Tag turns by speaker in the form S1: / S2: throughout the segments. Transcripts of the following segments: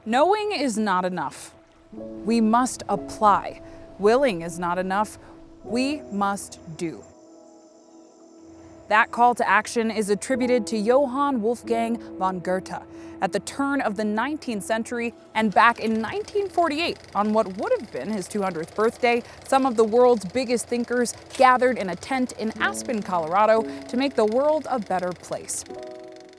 S1: Knowing is not enough. We must apply. Willing is not enough. We must do. That call to action is attributed to Johann Wolfgang von Goethe at the turn of the 19th century, and back in 1948, on what would have been his 200th birthday, some of the world's biggest thinkers gathered in a tent in Aspen, Colorado, to make the world a better place.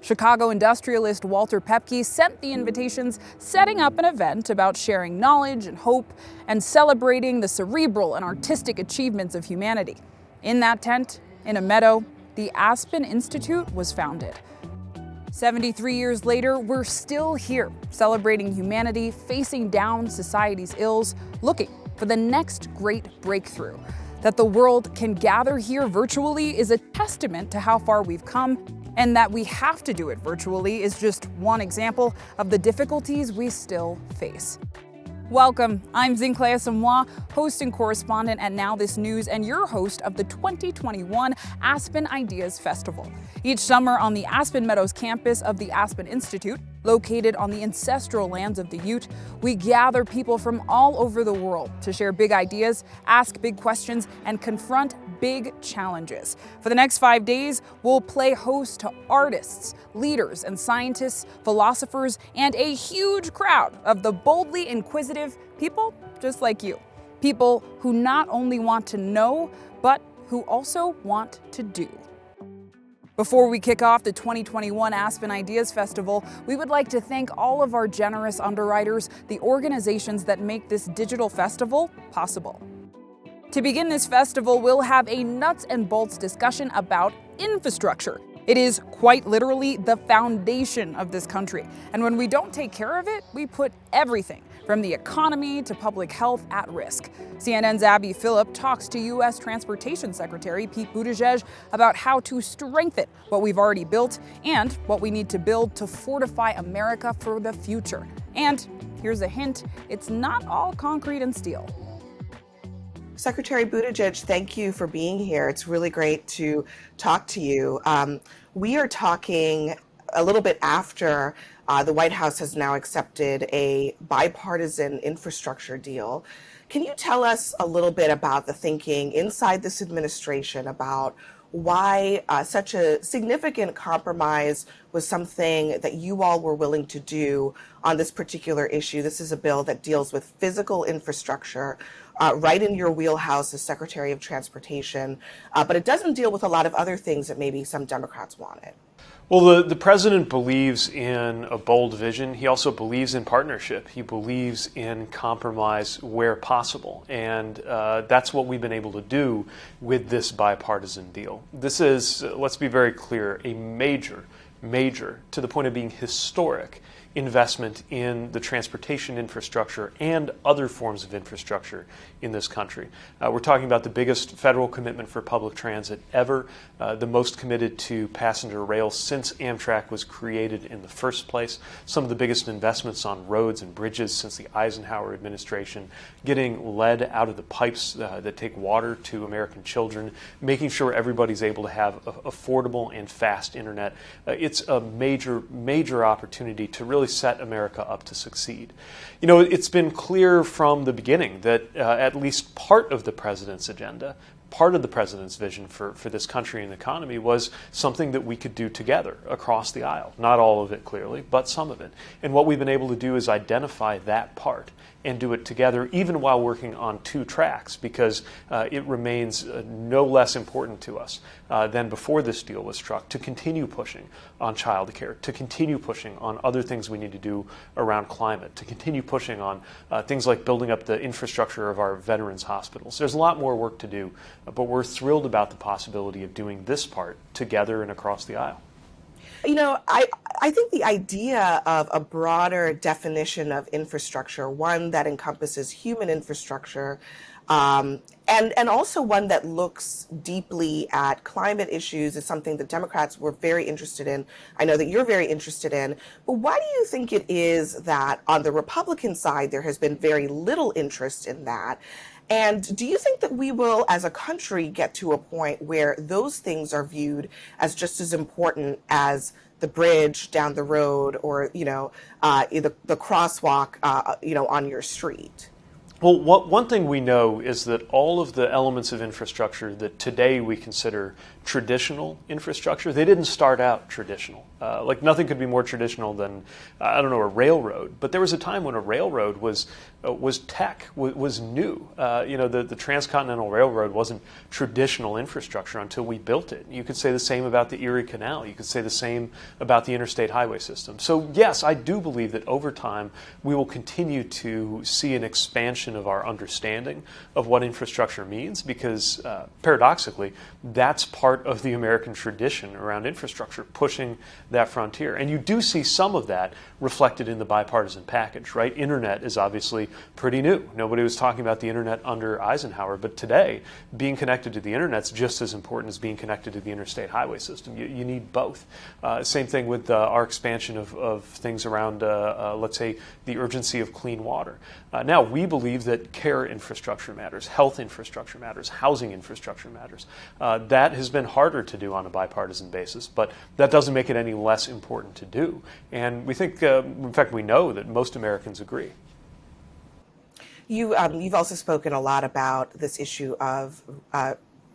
S1: Chicago industrialist Walter Paepcke sent the invitations, setting up an event about sharing knowledge and hope and celebrating the cerebral and artistic achievements of humanity. In that tent, in a meadow, the Aspen Institute was founded. 73 years later, we're still here, celebrating humanity, facing down society's ills, looking for the next great breakthrough. That the world can gather here virtually is a testament to how far we've come, and that we have to do it virtually is just one example of the difficulties we still face. Welcome, I'm Zinklea Samoa, host and correspondent at Now This News, and your host of the 2021 Aspen Ideas Festival. Each summer on the Aspen Meadows campus of the Aspen Institute, located on the ancestral lands of the Ute, we gather people from all over the world to share big ideas, ask big questions, and confront big challenges. For the next 5 days, we'll play host to artists, leaders and scientists, philosophers, and a huge crowd of the boldly inquisitive people just like you. People who not only want to know, but who also want to do. Before we kick off the 2021 Aspen Ideas Festival, we would like to thank all of our generous underwriters, the organizations that make this digital festival possible. To begin this festival, we'll have a nuts and bolts discussion about infrastructure. It is quite literally the foundation of this country. And when we don't take care of it, we put everything from the economy to public health at risk. CNN's Abby Phillip talks to U.S. Transportation Secretary Pete Buttigieg about how to strengthen what we've already built and what we need to build to fortify America for the future. And here's a hint, it's not all concrete and steel.
S2: Secretary Buttigieg, thank you for being here. It's really great to talk to you. We are talking a little bit after the White House has now accepted a bipartisan infrastructure deal. Can you tell us a little bit about the thinking inside this administration about why such a significant compromise was something that you all were willing to do on this particular issue? This is a bill that deals with physical infrastructure, right in your wheelhouse as Secretary of Transportation, but it doesn't deal with a lot of other things that maybe some Democrats wanted.
S3: Well, the president believes in a bold vision. He also believes in partnership. He believes in compromise where possible. And that's what we've been able to do with this bipartisan deal. This is, let's be very clear, a major, to the point of being historic, investment in the transportation infrastructure and other forms of infrastructure in this country. We're talking about the biggest federal commitment for public transit ever, the most committed to passenger rail since Amtrak was created in the first place, some of the biggest investments on roads and bridges since the Eisenhower administration, getting lead out of the pipes that take water to American children, making sure everybody's able to have affordable and fast internet. It's a major opportunity to really set America up to succeed. You know, it's been clear from the beginning that at least part of the president's agenda, part of the president's vision for this country and economy was something that we could do together across the aisle. Not all of it, clearly, but some of it. And what we've been able to do is identify that part and do it together, even while working on two tracks, because it remains no less important to us than before this deal was struck to continue pushing on child care, to continue pushing on other things we need to do around climate, to continue pushing on things like building up the infrastructure of our veterans hospitals. There's a lot more work to do, but we're thrilled about the possibility of doing this part together and across the aisle.
S2: You know, I think the idea of a broader definition of infrastructure, one that encompasses human infrastructure, and also one that looks deeply at climate issues, is something that Democrats were very interested in. I know that you're very interested in. But why do you think it is that on the Republican side there has been very little interest in that? And do you think that we will, as a country, get to a point where those things are viewed as just as important as the the bridge down the road, or the crosswalk on your street?
S3: Well, one thing we know is that all of the elements of infrastructure that today we consider traditional infrastructure, they didn't start out traditional. Like nothing could be more traditional than, a railroad. But there was a time when a railroad was tech, was new. The Transcontinental Railroad wasn't traditional infrastructure until we built it. You could say the same about the Erie Canal. You could say the same about the interstate highway system. So yes, I do believe that over time we will continue to see an expansion of our understanding of what infrastructure means, because paradoxically, that's part of the American tradition around infrastructure, pushing that frontier. And you do see some of that reflected in the bipartisan package, right? Internet is obviously pretty new. Nobody was talking about the internet under Eisenhower, but today, being connected to the internet's just as important as being connected to the interstate highway system. You need both. Same thing with our expansion of things around, let's say, the urgency of clean water. Now, we believe that care infrastructure matters, health infrastructure matters, housing infrastructure matters. That has been harder to do on a bipartisan basis, but that doesn't make it any less important to do. And we think, in fact, we know that most Americans agree.
S2: You've also spoken a lot about this issue of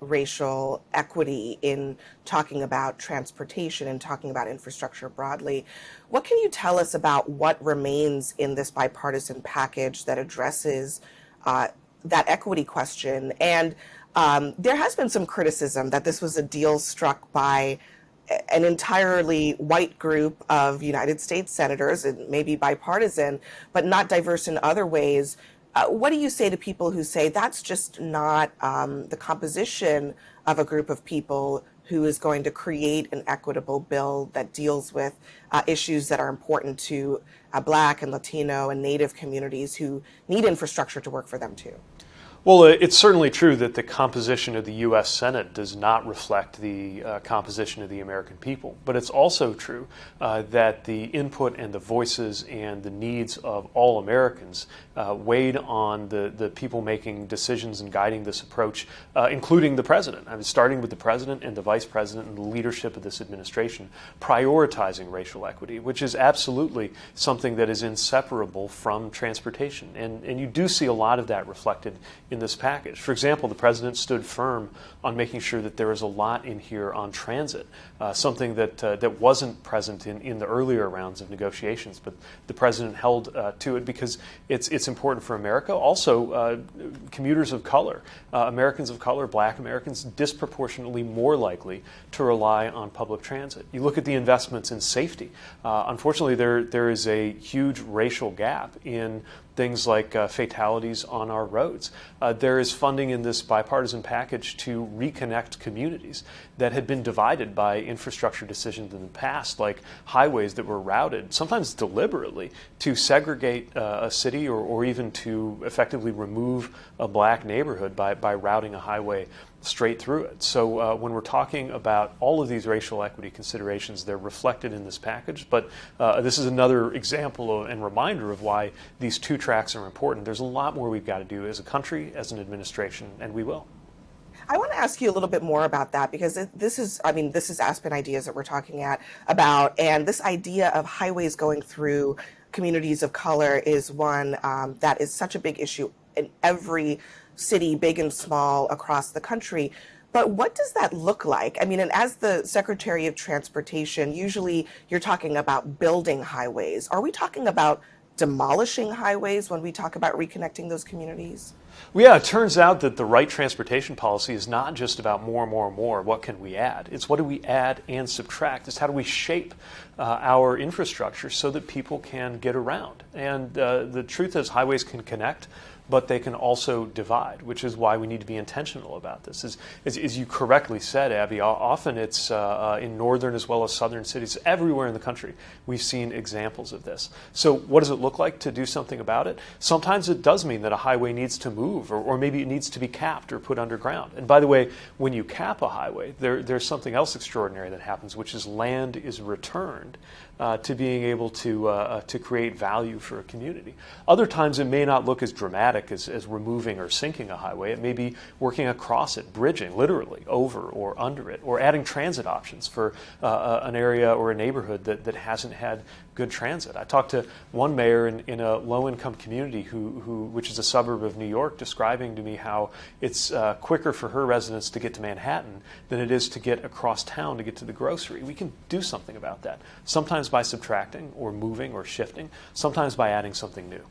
S2: racial equity in talking about transportation and talking about infrastructure broadly. What can you tell us about what remains in this bipartisan package that addresses that equity question? And there has been some criticism that this was a deal struck by an entirely white group of United States senators, and maybe bipartisan, but not diverse in other ways. What do you say to people who say that's just not the composition of a group of people who is going to create an equitable bill that deals with issues that are important to Black and Latino and Native communities who need infrastructure to work for them too?
S3: Well, it's certainly true that the composition of the U.S. Senate does not reflect the composition of the American people. But it's also true that the input and the voices and the needs of all Americans weighed on the people making decisions and guiding this approach, including the president. I mean, starting with the president and the vice president and the leadership of this administration, prioritizing racial equity, which is absolutely something that is inseparable from transportation. And you do see a lot of that reflected in this package. For example, the president stood firm on making sure that there is a lot in here on transit, something that wasn't present in the earlier rounds of negotiations, but the president held to it because it's important for America. Also, commuters of color, Americans of color, Black Americans, disproportionately more likely to rely on public transit. You look at the investments in safety. Unfortunately, there is a huge racial gap in things like fatalities on our roads. There is funding in this bipartisan package to reconnect communities that had been divided by infrastructure decisions in the past, like highways that were routed, sometimes deliberately, to segregate a city or even to effectively remove a Black neighborhood by routing a highway straight through it. So when we're talking about all of these racial equity considerations, they're reflected in this package. But this is another example and reminder of why these two tracks are important. There's a lot more we've got to do as a country, as an administration, and we will.
S2: I want to ask you a little bit more about that, because this is Aspen Ideas that we're talking about, and this idea of highways going through communities of color is one that is such a big issue in every city, big and small, across the country. But what does that look like? I mean, and as the Secretary of Transportation, usually you're talking about building highways. Are we talking about demolishing highways when we talk about reconnecting those communities?
S3: Well, yeah, it turns out that the right transportation policy is not just about more. What can we add? It's what do we add and subtract. It's how do we shape our infrastructure so that people can get around. And the truth is highways can connect, but they can also divide, which is why we need to be intentional about this. As you correctly said, Abby, often it's in northern as well as southern cities, everywhere in the country, we've seen examples of this. So what does it look like to do something about it? Sometimes it does mean that a highway needs to move, or maybe it needs to be capped or put underground. And by the way, when you cap a highway, there's something else extraordinary that happens, which is land is returned to being able to create value for a community. Other times it may not look as dramatic dramatic as removing or sinking a highway. It may be working across it, bridging literally over or under it, or adding transit options for an area or a neighborhood that hasn't had good transit. I talked to one mayor in a low-income community which is a suburb of New York, describing to me how it's quicker for her residents to get to Manhattan than it is to get across town to get to the grocery. We can do something about that, sometimes by subtracting or moving or shifting, sometimes by adding something new.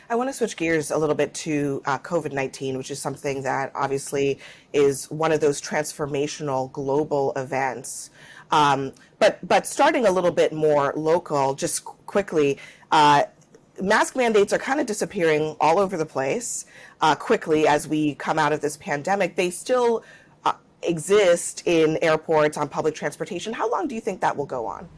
S2: I want to switch gears a little bit to COVID-19, which is something that obviously is one of those transformational global events. But starting a little bit more local, just quickly, mask mandates are kind of disappearing all over the place quickly as we come out of this pandemic. They still exist in airports, on public transportation. How long do you think that will go on?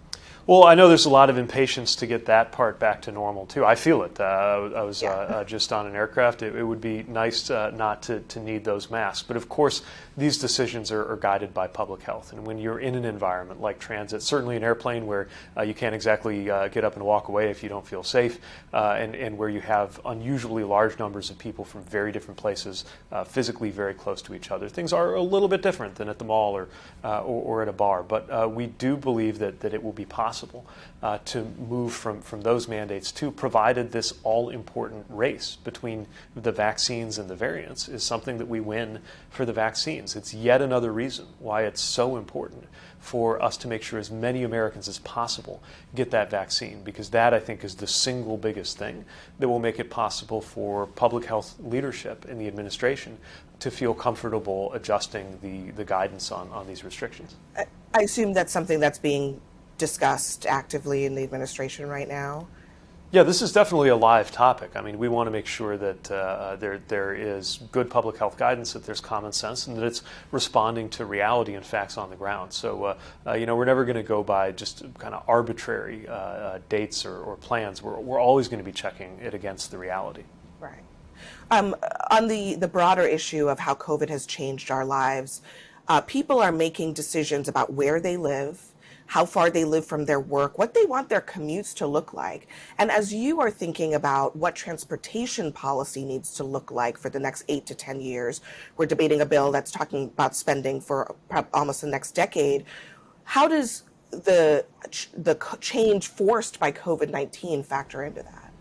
S3: Well, I know there's a lot of impatience to get that part back to normal, too. I feel it. I was just on an aircraft. It would be nice not to need those masks. But of course, these decisions are guided by public health. And when you're in an environment like transit, certainly an airplane where you can't exactly get up and walk away if you don't feel safe, and where you have unusually large numbers of people from very different places physically very close to each other, things are a little bit different than at the mall or at a bar. But we do believe that it will be possible to move from those mandates to, provided this all-important race between the vaccines and the variants is something that we win for the vaccines. It's yet another reason why it's so important for us to make sure as many Americans as possible get that vaccine, because that, I think, is the single biggest thing that will make it possible for public health leadership in the administration to feel comfortable adjusting the guidance on these restrictions.
S2: I assume that's something that's being discussed actively in the administration right now?
S3: Yeah, this is definitely a live topic. I mean, we want to make sure that there is good public health guidance, that there's common sense, and that it's responding to reality and facts on the ground. So, we're never going to go by just kind of arbitrary dates or plans. We're always going to be checking it against the reality.
S2: Right. On the broader issue of how COVID has changed our lives, people are making decisions about where they live, how far they live from their work, what they want their commutes to look like. And as you are thinking about what transportation policy needs to look like for the next 8 to 10 years, we're debating a bill that's talking about spending for almost the next decade. How does the change forced by COVID-19 factor into that?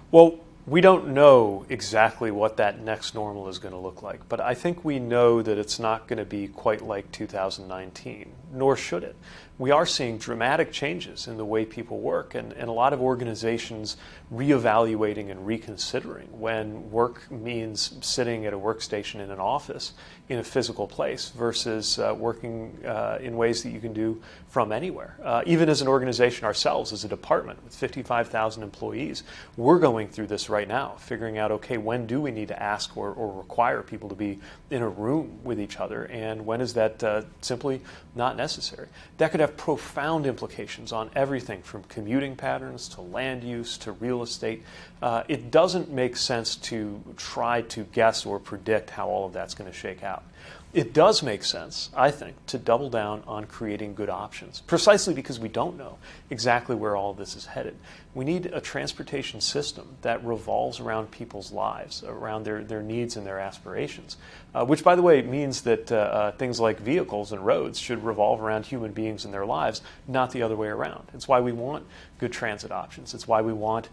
S3: Well, we don't know exactly what that next normal is going to look like, but I think we know that it's not going to be quite like 2019, nor should it. We are seeing dramatic changes in the way people work, and a lot of organizations reevaluating and reconsidering when work means sitting at a workstation in an office in a physical place versus working in ways that you can do from anywhere. Even as an organization ourselves, as a department with 55,000 employees, we're going through this right now, figuring out, okay, when do we need to ask or require people to be in a room with each other, and when is that simply not necessary? That could have profound implications on everything from commuting patterns to land use to real estate. It doesn't make sense to try to guess or predict how all of that's going to shake out. It does make sense, I think, to double down on creating good options, precisely because we don't know exactly where all of this is headed. We need a transportation system that revolves around people's lives, around their needs and their aspirations, which, by the way, means that things like vehicles and roads should revolve around human beings and their lives, not the other way around. It's why we want good transit options. It's why we want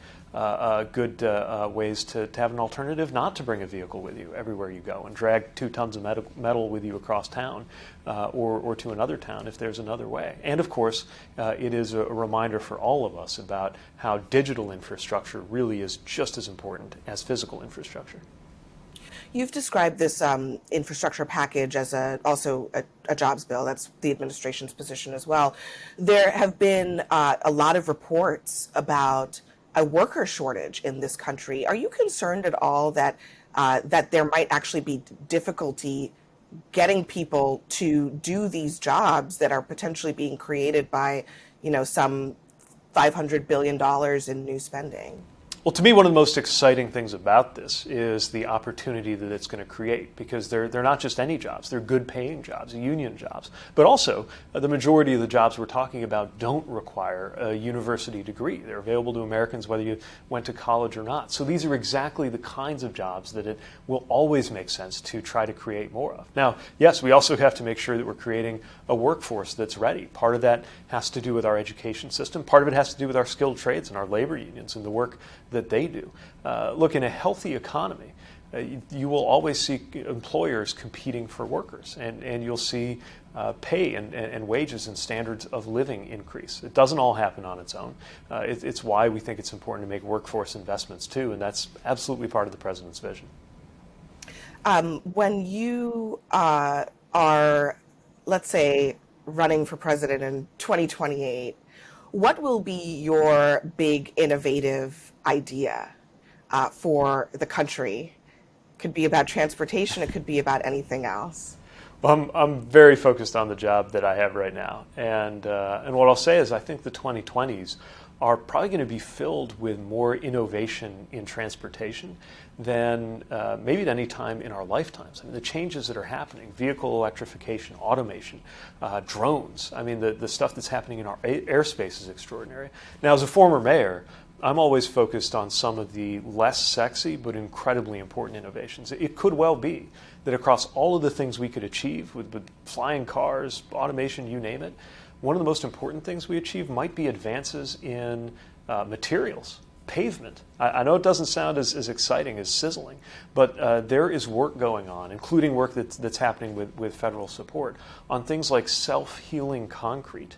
S3: good ways to have an alternative not to bring a vehicle with you everywhere you go and drag 2 tons of metal with you across town or to another town if there's another way. And of course, it is a reminder for all of us about how digital infrastructure really is just as important as physical infrastructure.
S2: You've described this infrastructure package as also a jobs bill. That's the administration's position as well. There have been a lot of reports about a worker shortage in this country. Are you concerned at all that there might actually be difficulty getting people to do these jobs that are potentially being created by, some $500 billion in new spending?
S3: Well, to me, one of the most exciting things about this is the opportunity that it's going to create, because they're not just any jobs, they're good paying jobs, union jobs. But also, the majority of the jobs we're talking about don't require a university degree. They're available to Americans whether you went to college or not. So these are exactly the kinds of jobs that it will always make sense to try to create more of. Now, yes, we also have to make sure that we're creating a workforce that's ready. Part of that has to do with our education system. Part of it has to do with our skilled trades and our labor unions and the work that they do. Look, in a healthy economy, you will always see employers competing for workers, and you'll see pay and wages and standards of living increase. It doesn't all happen on its own. It's why we think it's important to make workforce investments too, and that's absolutely part of the president's vision.
S2: When you are, let's say, running for president in 2028, what will be your big innovative idea for the country? Could be about transportation, it could be about anything else.
S3: Well, I'm very focused on the job that I have right now. And what I'll say is I think the 2020s are probably going to be filled with more innovation in transportation than maybe at any time in our lifetimes. I mean, the changes that are happening, vehicle electrification, automation, drones, I mean, the stuff that's happening in our airspace is extraordinary. Now, as a former mayor, I'm always focused on some of the less sexy but incredibly important innovations. It could well be that across all of the things we could achieve with flying cars, automation, you name it, one of the most important things we achieve might be advances in materials, pavement. I know it doesn't sound as exciting as sizzling, but there is work going on, including work that's happening with federal support, on things like self-healing concrete,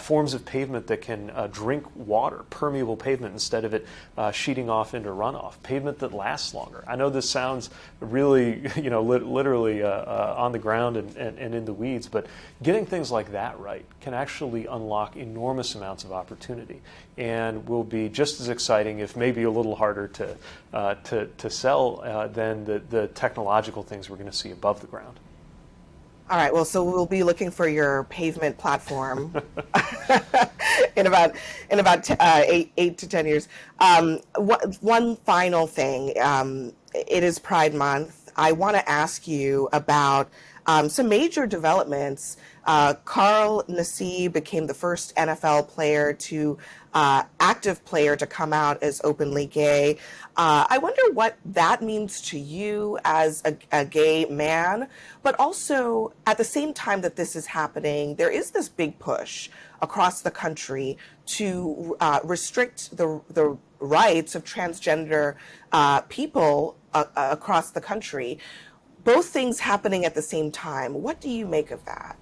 S3: forms of pavement that can drink water, permeable pavement instead of it sheeting off into runoff, pavement that lasts longer. I know this sounds really, literally on the ground and in the weeds, but getting things like that right can actually unlock enormous amounts of opportunity and will be just as exciting, if maybe a little harder to sell than the technological things we're going to see above the ground.
S2: All right, well, so we'll be looking for your pavement platform in about 8 to 10 years. One final thing, it is Pride Month. I want to ask you about some major developments. Carl Nassib became the first NFL player active player to come out as openly gay. I wonder what that means to you as a gay man, but also at the same time that this is happening, there is this big push across the country to restrict the rights of transgender people across the country. Both things happening at the same time. What do you make of that?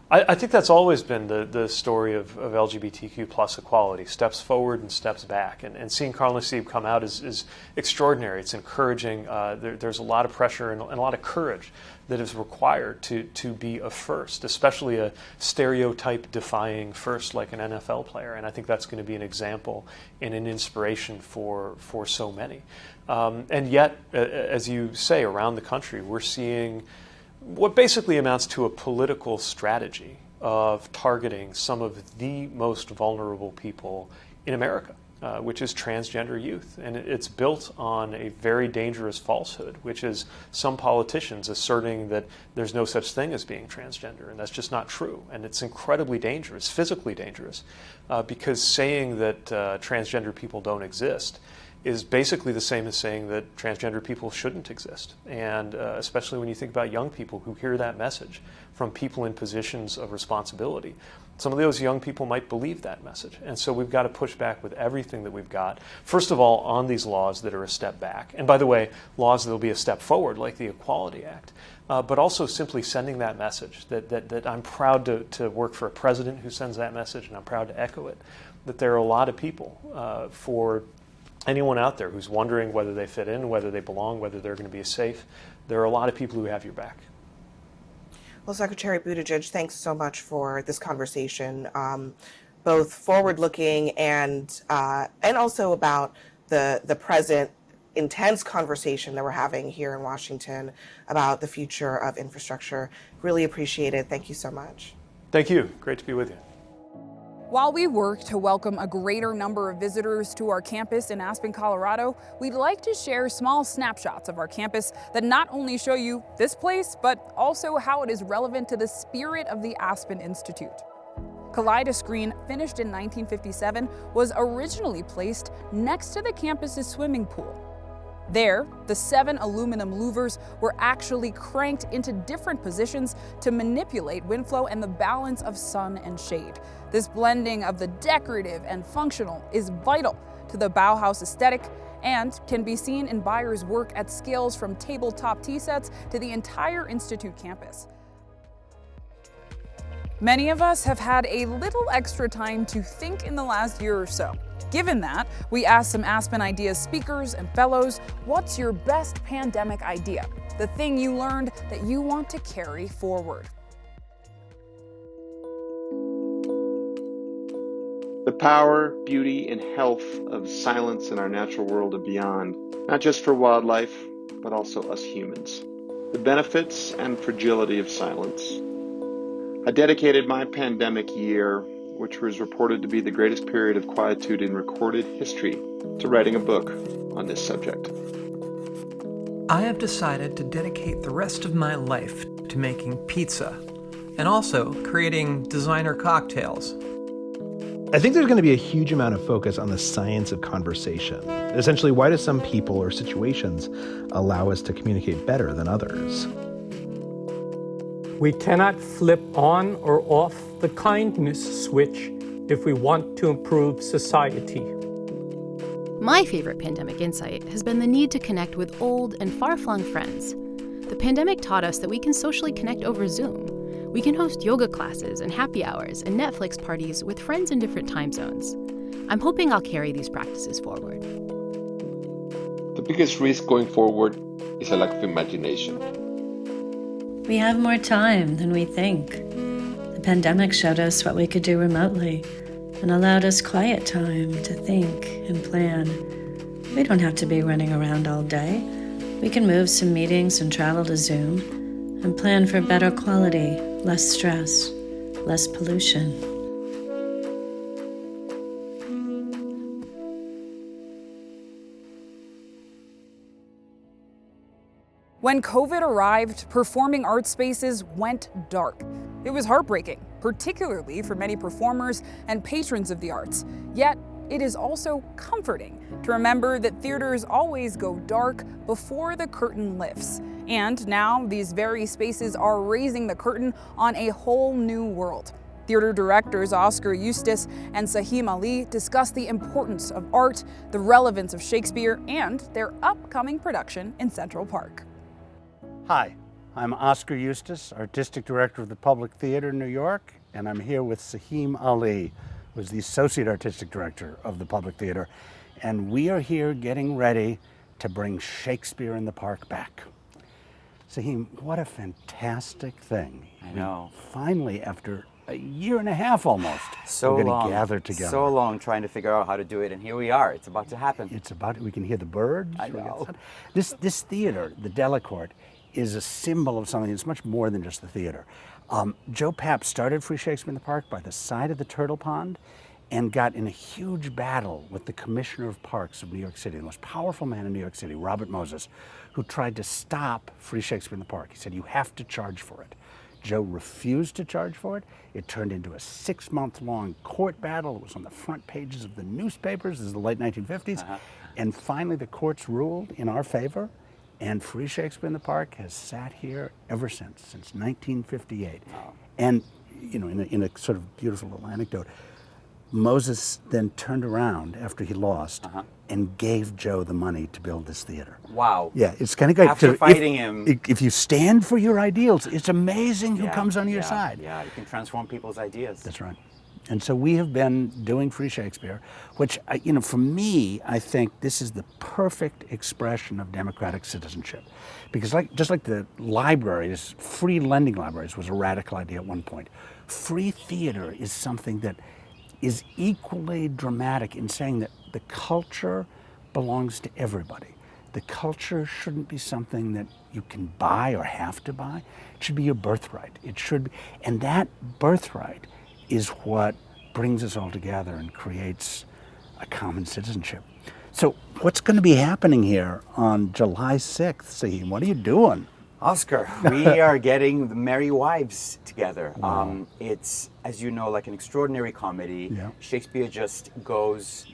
S3: I think that's always been the story of LGBTQ plus equality, steps forward and steps back. And seeing Carl Nassib come out is extraordinary. It's encouraging. There's a lot of pressure and a lot of courage that is required to be a first, especially a stereotype-defying first like an NFL player. And I think that's going to be an example and an inspiration for so many. And yet, as you say, around the country, we're seeing what basically amounts to a political strategy of targeting some of the most vulnerable people in America, which is transgender youth. And it's built on a very dangerous falsehood, which is some politicians asserting that there's no such thing as being transgender, and that's just not true. And it's incredibly dangerous, physically dangerous, because saying that transgender people don't exist is basically the same as saying that transgender people shouldn't exist. And especially when you think about young people who hear that message from people in positions of responsibility. Some of those young people might believe that message. And so we've got to push back with everything that we've got. First of all, on these laws that are a step back. And by the way, laws that will be a step forward, like the Equality Act. But also simply sending that message that I'm proud to work for a president who sends that message, and I'm proud to echo it, that there are a lot of people for anyone out there who's wondering whether they fit in, whether they belong, whether they're going to be safe. There are a lot of people who have your back.
S2: Well, Secretary Buttigieg, thanks so much for this conversation, both forward-looking and also about the present intense conversation that we're having here in Washington about the future of infrastructure. Really appreciate it. Thank you so much.
S3: Thank you. Great to be with you.
S1: While we work to welcome a greater number of visitors to our campus in Aspen, Colorado, we'd like to share small snapshots of our campus that not only show you this place, but also how it is relevant to the spirit of the Aspen Institute. Kaleidoscreen, finished in 1957, was originally placed next to the campus's swimming pool. There, the 7 aluminum louvers were actually cranked into different positions to manipulate wind flow and the balance of sun and shade. This blending of the decorative and functional is vital to the Bauhaus aesthetic and can be seen in Beyer's work at scales from tabletop tea sets to the entire Institute campus. Many of us have had a little extra time to think in the last year or so. Given that, we asked some Aspen Ideas speakers and fellows, what's your best pandemic idea? The thing you learned that you want to carry forward.
S4: The power, beauty, and health of silence in our natural world and beyond, not just for wildlife, but also us humans. The benefits and fragility of silence. I dedicated my pandemic year, which was reported to be the greatest period of quietude in recorded history, to writing a book on this subject.
S5: I have decided to dedicate the rest of my life to making pizza and also creating designer cocktails.
S6: I think there's going to be a huge amount of focus on the science of conversation. Essentially, why do some people or situations allow us to communicate better than others?
S7: We cannot flip on or off the kindness switch if we want to improve society.
S8: My favorite pandemic insight has been the need to connect with old and far-flung friends. The pandemic taught us that we can socially connect over Zoom. We can host yoga classes and happy hours and Netflix parties with friends in different time zones. I'm hoping I'll carry these practices forward.
S4: The biggest risk going forward is a lack of imagination.
S9: We have more time than we think. The pandemic showed us what we could do remotely and allowed us quiet time to think and plan. We don't have to be running around all day. We can move some meetings and travel to Zoom and plan for better quality, less stress, less pollution.
S1: When COVID arrived, performing arts spaces went dark. It was heartbreaking, particularly for many performers and patrons of the arts. Yet, it is also comforting to remember that theaters always go dark before the curtain lifts. And now, these very spaces are raising the curtain on a whole new world. Theater directors Oscar Eustis and Sahim Ali discuss the importance of art, the relevance of Shakespeare, and their upcoming production in Central Park.
S10: Hi, I'm Oscar Eustis, Artistic Director of the Public Theater in New York, and I'm here with Sahim Ali, who's the Associate Artistic Director of the Public Theater, and we are here getting ready to bring Shakespeare in the Park back. Sahim, what a fantastic thing.
S11: I know.
S10: Finally, after a year and a half almost,
S11: so
S10: we're going
S11: long,
S10: to gather together.
S11: So long trying to figure out how to do it, and here we are. It's about to happen.
S10: We can hear the birds.
S11: I know.
S10: This theater, the Delacorte, is a symbol of something that's much more than just the theater. Joe Papp started Free Shakespeare in the Park by the side of the Turtle Pond and got in a huge battle with the Commissioner of Parks of New York City, the most powerful man in New York City, Robert Moses, who tried to stop Free Shakespeare in the Park. He said, you have to charge for it. Joe refused to charge for it. It turned into a 6-month-long court battle. It was on the front pages of the newspapers. This is the late 1950s. And finally, the courts ruled in our favor. And Free Shakespeare in the Park has sat here ever since 1958. Oh. And, you know, in a sort of beautiful little anecdote, Moses then turned around after he lost and gave Joe the money to build this theater.
S11: Wow.
S10: Yeah, it's kind of great.
S11: After fighting him.
S10: If you stand for your ideals, it's amazing who comes on your side.
S11: Yeah, you can transform people's ideas.
S10: That's right. And so we have been doing Free Shakespeare, which, you know, for me, I think this is the perfect expression of democratic citizenship. Because just like the libraries, free lending libraries was a radical idea at one point, free theater is something that is equally dramatic in saying that the culture belongs to everybody. The culture shouldn't be something that you can buy or have to buy. It should be your birthright. It should be, and that birthright is what brings us all together and creates a common citizenship. So what's going to be happening here on July 6th, Saheem? What are you doing?
S11: Oscar, we are getting the Merry Wives together. It's, as you know, like an extraordinary comedy.
S10: Yeah.
S11: Shakespeare just goes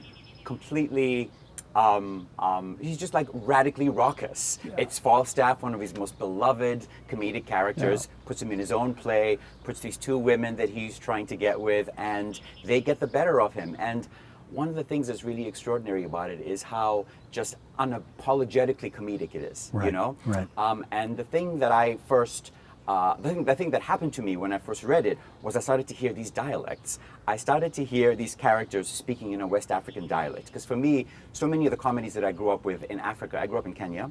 S11: completely, he's just like radically raucous.
S10: Yeah.
S11: It's Falstaff, one of his most beloved comedic characters, puts him in his own play, puts these two women that he's trying to get with, and they get the better of him. And one of the things that's really extraordinary about it is how just unapologetically comedic it is, you know?
S10: Right.
S11: And the thing that I first, the thing that happened to me when I first read it was I started to hear these dialects. I started to hear these characters speaking in a West African dialect. Because for me, so many of the comedies that I grew up with in Africa, I grew up in Kenya,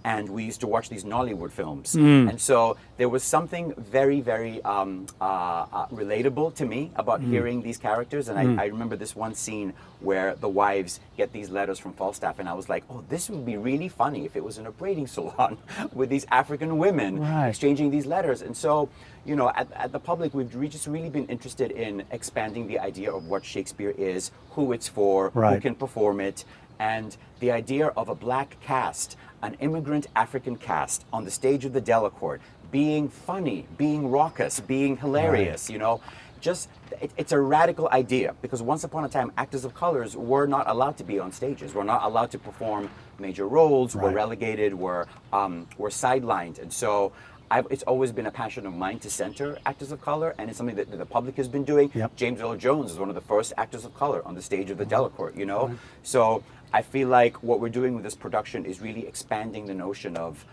S11: and we used to watch these Nollywood films. And so there was something very, very relatable to me about hearing these characters. And I remember this one scene where the wives get these letters from Falstaff, and I was like, oh, this would be really funny if it was in a braiding salon with these African women exchanging these letters. And so, you know, at the public, we've just really been interested in expanding the idea of what Shakespeare is, who it's for, who can perform it, and the idea of a black cast, an immigrant African cast on the stage of the Delacorte, being funny, being raucous, being hilarious, you know. Just, it's a radical idea, because once upon a time, actors of colors were not allowed to be on stages, were not allowed to perform major roles, were relegated, were sidelined. And so it's always been a passion of mine to center actors of color, and it's something that the public has been doing. James Earl Jones is one of the first actors of color on the stage of the Delacorte, you know? So I feel like what we're doing with this production is really expanding the notion of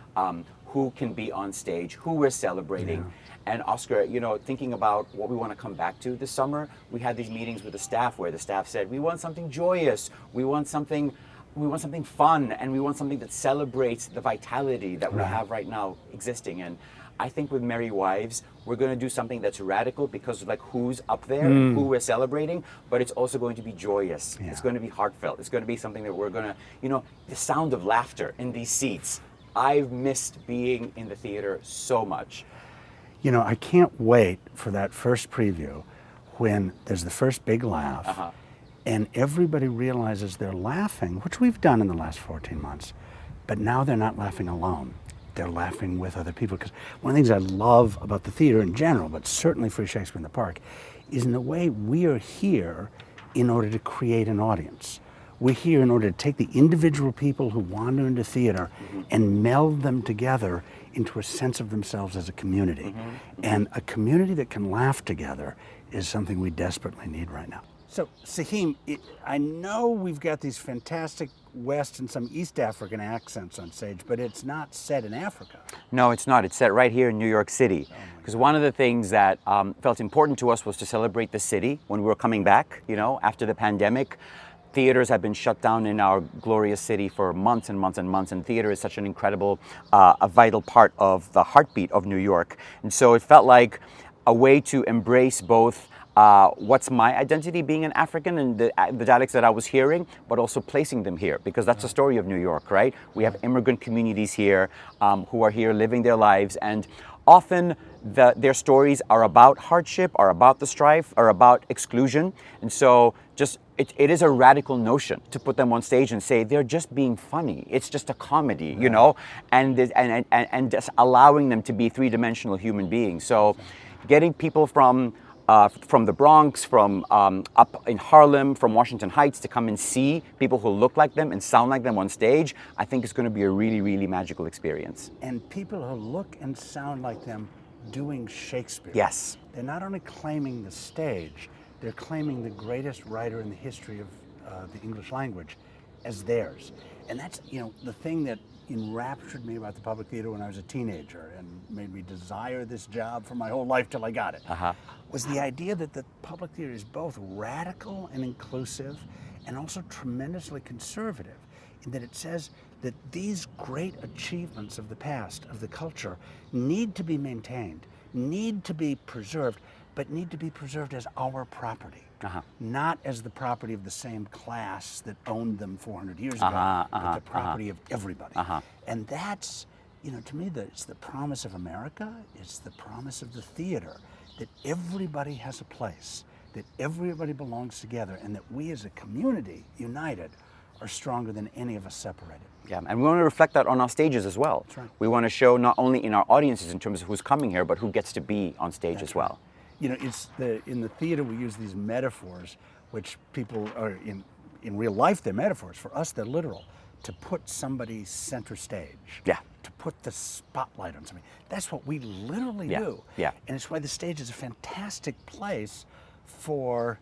S11: who can be on stage, who we're celebrating. And Oscar, you know, thinking about what we want to come back to this summer, we had these meetings with the staff where the staff said, we want something joyous, we want something fun, and we want something that celebrates the vitality that we have right now existing. And I think with Merry Wives, we're going to do something that's radical because of like who's up there, who we're celebrating, but it's also going to be joyous. It's going to be heartfelt. It's going to be something that we're going to, you know, the sound of laughter in these seats. I've missed being in the theater so much.
S10: You know, I can't wait for that first preview when there's the first big laugh and everybody realizes they're laughing, which we've done in the last 14 months, but now they're not laughing alone. They're laughing with other people. Because one of the things I love about the theater in general, but certainly Free Shakespeare in the Park, is in a way we are here in order to create an audience. We're here in order to take the individual people who wander into theater and meld them together into a sense of themselves as a community. And a community that can laugh together is something we desperately need right now. So, Saheem, I know we've got these fantastic West and some East African accents on stage, but it's not set in Africa.
S11: No, it's not. It's set right here in New York City. Because one of the things that felt important to us was to celebrate the city when we were coming back, you know, after the pandemic. Theaters have been shut down in our glorious city for months and months and months, and theater is such an incredible, a vital part of the heartbeat of New York. And so it felt like a way to embrace both what's my identity being an African and the dialects that I was hearing, but also placing them here, because that's the story of New York, right? We have immigrant communities here who are here living their lives, and often their stories are about hardship, are about the strife, are about exclusion. And so just it is a radical notion to put them on stage and say they're just being funny. It's just a comedy, you know, and just allowing them to be three-dimensional human beings. So getting people from the Bronx, from up in Harlem, from Washington Heights to come and see people who look like them and sound like them on stage, I think it's going to be a really, really magical experience.
S10: And people who look and sound like them doing Shakespeare.
S11: Yes.
S10: They're not only claiming the stage, they're claiming the greatest writer in the history of the English language as theirs. And that's, you know, the thing that enraptured me about the public theater when I was a teenager and made me desire this job for my whole life till I got it, was the idea that the public theater is both radical and inclusive and also tremendously conservative, in that it says that these great achievements of the past, of the culture, need to be maintained, need to be preserved, but need to be preserved as our property, not as the property of the same class that owned them 400 years ago, but the property of everybody. And that's, you know, to me, it's the promise of America, it's the promise of the theater, that everybody has a place, that everybody belongs together and that we as a community, united, are stronger than any of us separated.
S11: Yeah, and we want to reflect that on our stages as well.
S10: That's right.
S11: We want to show not only in our audiences in terms of who's coming here, but who gets to be on stage as well.
S10: You know, in the theater we use these metaphors, which people are in real life they're metaphors. For us, they're literal. To put somebody center stage.
S11: Yeah.
S10: To put the spotlight on somebody. That's what we literally
S11: Yeah.
S10: do.
S11: Yeah.
S10: And it's why the stage is a fantastic place for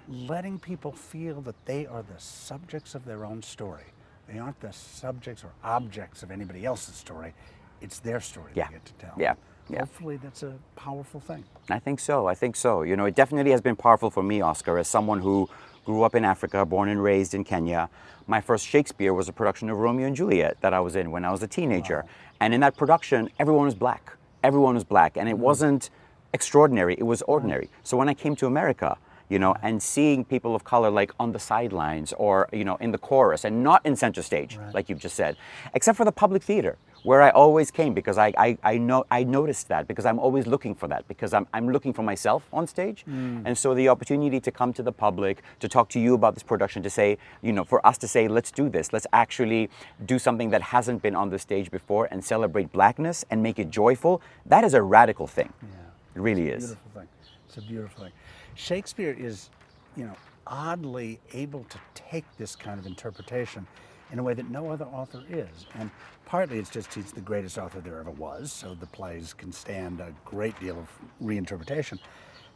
S10: letting people feel that they are the subjects of their own story. They aren't the subjects or objects of anybody else's story. It's their story
S11: Yeah.
S10: they get to tell.
S11: Yeah. Yeah.
S10: Hopefully that's a powerful thing.
S11: I think so. I think so. You know, it definitely has been powerful for me, Oscar, as someone who grew up in Africa, born and raised in Kenya. My first Shakespeare was a production of Romeo and Juliet that I was in when I was a teenager. Wow. And in that production, everyone was black. Everyone was black. And it wasn't extraordinary, it was ordinary. So when I came to America, you know, and seeing people of color like on the sidelines or, you know, in the chorus and not in center stage, like you've just said, except for the public theater, where I always came because I noticed that, because I'm always looking for that, because I'm looking for myself on stage. And so the opportunity to come to the public, to talk to you about this production, to say, you know, for us to say, let's do this, let's actually do something that hasn't been on the stage before and celebrate blackness and make it joyful, that is a radical thing.
S10: Yeah.
S11: It really
S10: It's
S11: is.
S10: a beautiful thing. It's a beautiful thing. Shakespeare is, you know, oddly able to take this kind of interpretation in a way that no other author is. And partly it's just he's the greatest author there ever was, so the plays can stand a great deal of reinterpretation.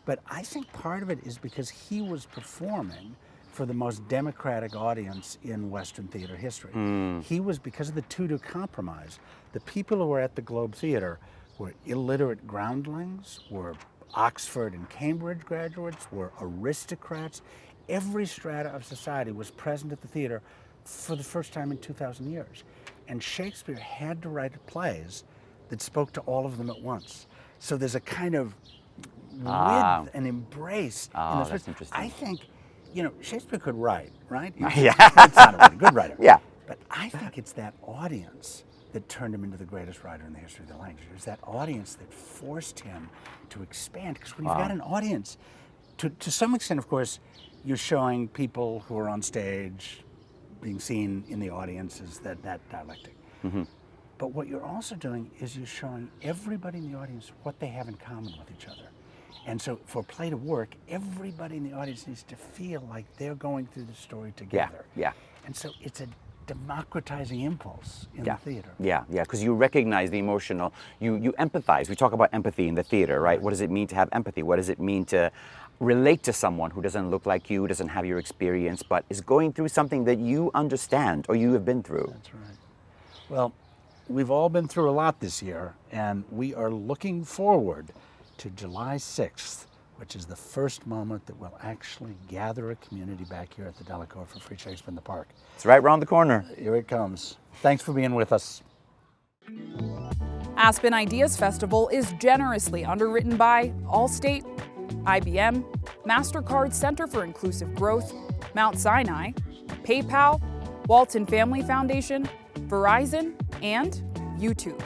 S10: But I think part of it is because he was performing for the most democratic audience in Western theater history. He was, because of the Tudor Compromise, the people who were at the Globe Theater were illiterate groundlings, were Oxford and Cambridge graduates, were aristocrats. Every strata of society was present at the theater for the first time in 2,000 years. And Shakespeare had to write plays that spoke to all of them at once. So there's a kind of width and embrace.
S11: Oh,
S10: in
S11: that's interesting.
S10: I think, you know, Shakespeare could write, right?
S11: Yeah.
S10: It's not a writer, good writer.
S11: Yeah.
S10: But I think it's that audience that turned him into the greatest writer in the history of the language. It was that audience that forced him to expand. Because when you've got an audience, to some extent, of course, you're showing people who are on stage being seen in the audience as that dialectic. But what you're also doing is you're showing everybody in the audience what they have in common with each other. And so for a play to work, everybody in the audience needs to feel like they're going through the story together.
S11: Yeah.
S10: And so it's a democratizing impulse in the theater.
S11: Yeah, because you recognize the emotional, you empathize. We talk about empathy in the theater, right? What does it mean to have empathy? What does it mean to relate to someone who doesn't look like you, doesn't have your experience, but is going through something that you understand or you have been through?
S10: That's right. Well, we've all been through a lot this year, and we are looking forward to July 6th, which is the first moment that we'll actually gather a community back here at the Delacorte for Free Shakespeare in the Park.
S11: It's right around the corner.
S10: Here it comes. Thanks for being with us.
S1: Aspen Ideas Festival is generously underwritten by Allstate, IBM, MasterCard Center for Inclusive Growth, Mount Sinai, PayPal, Walton Family Foundation, Verizon, and YouTube.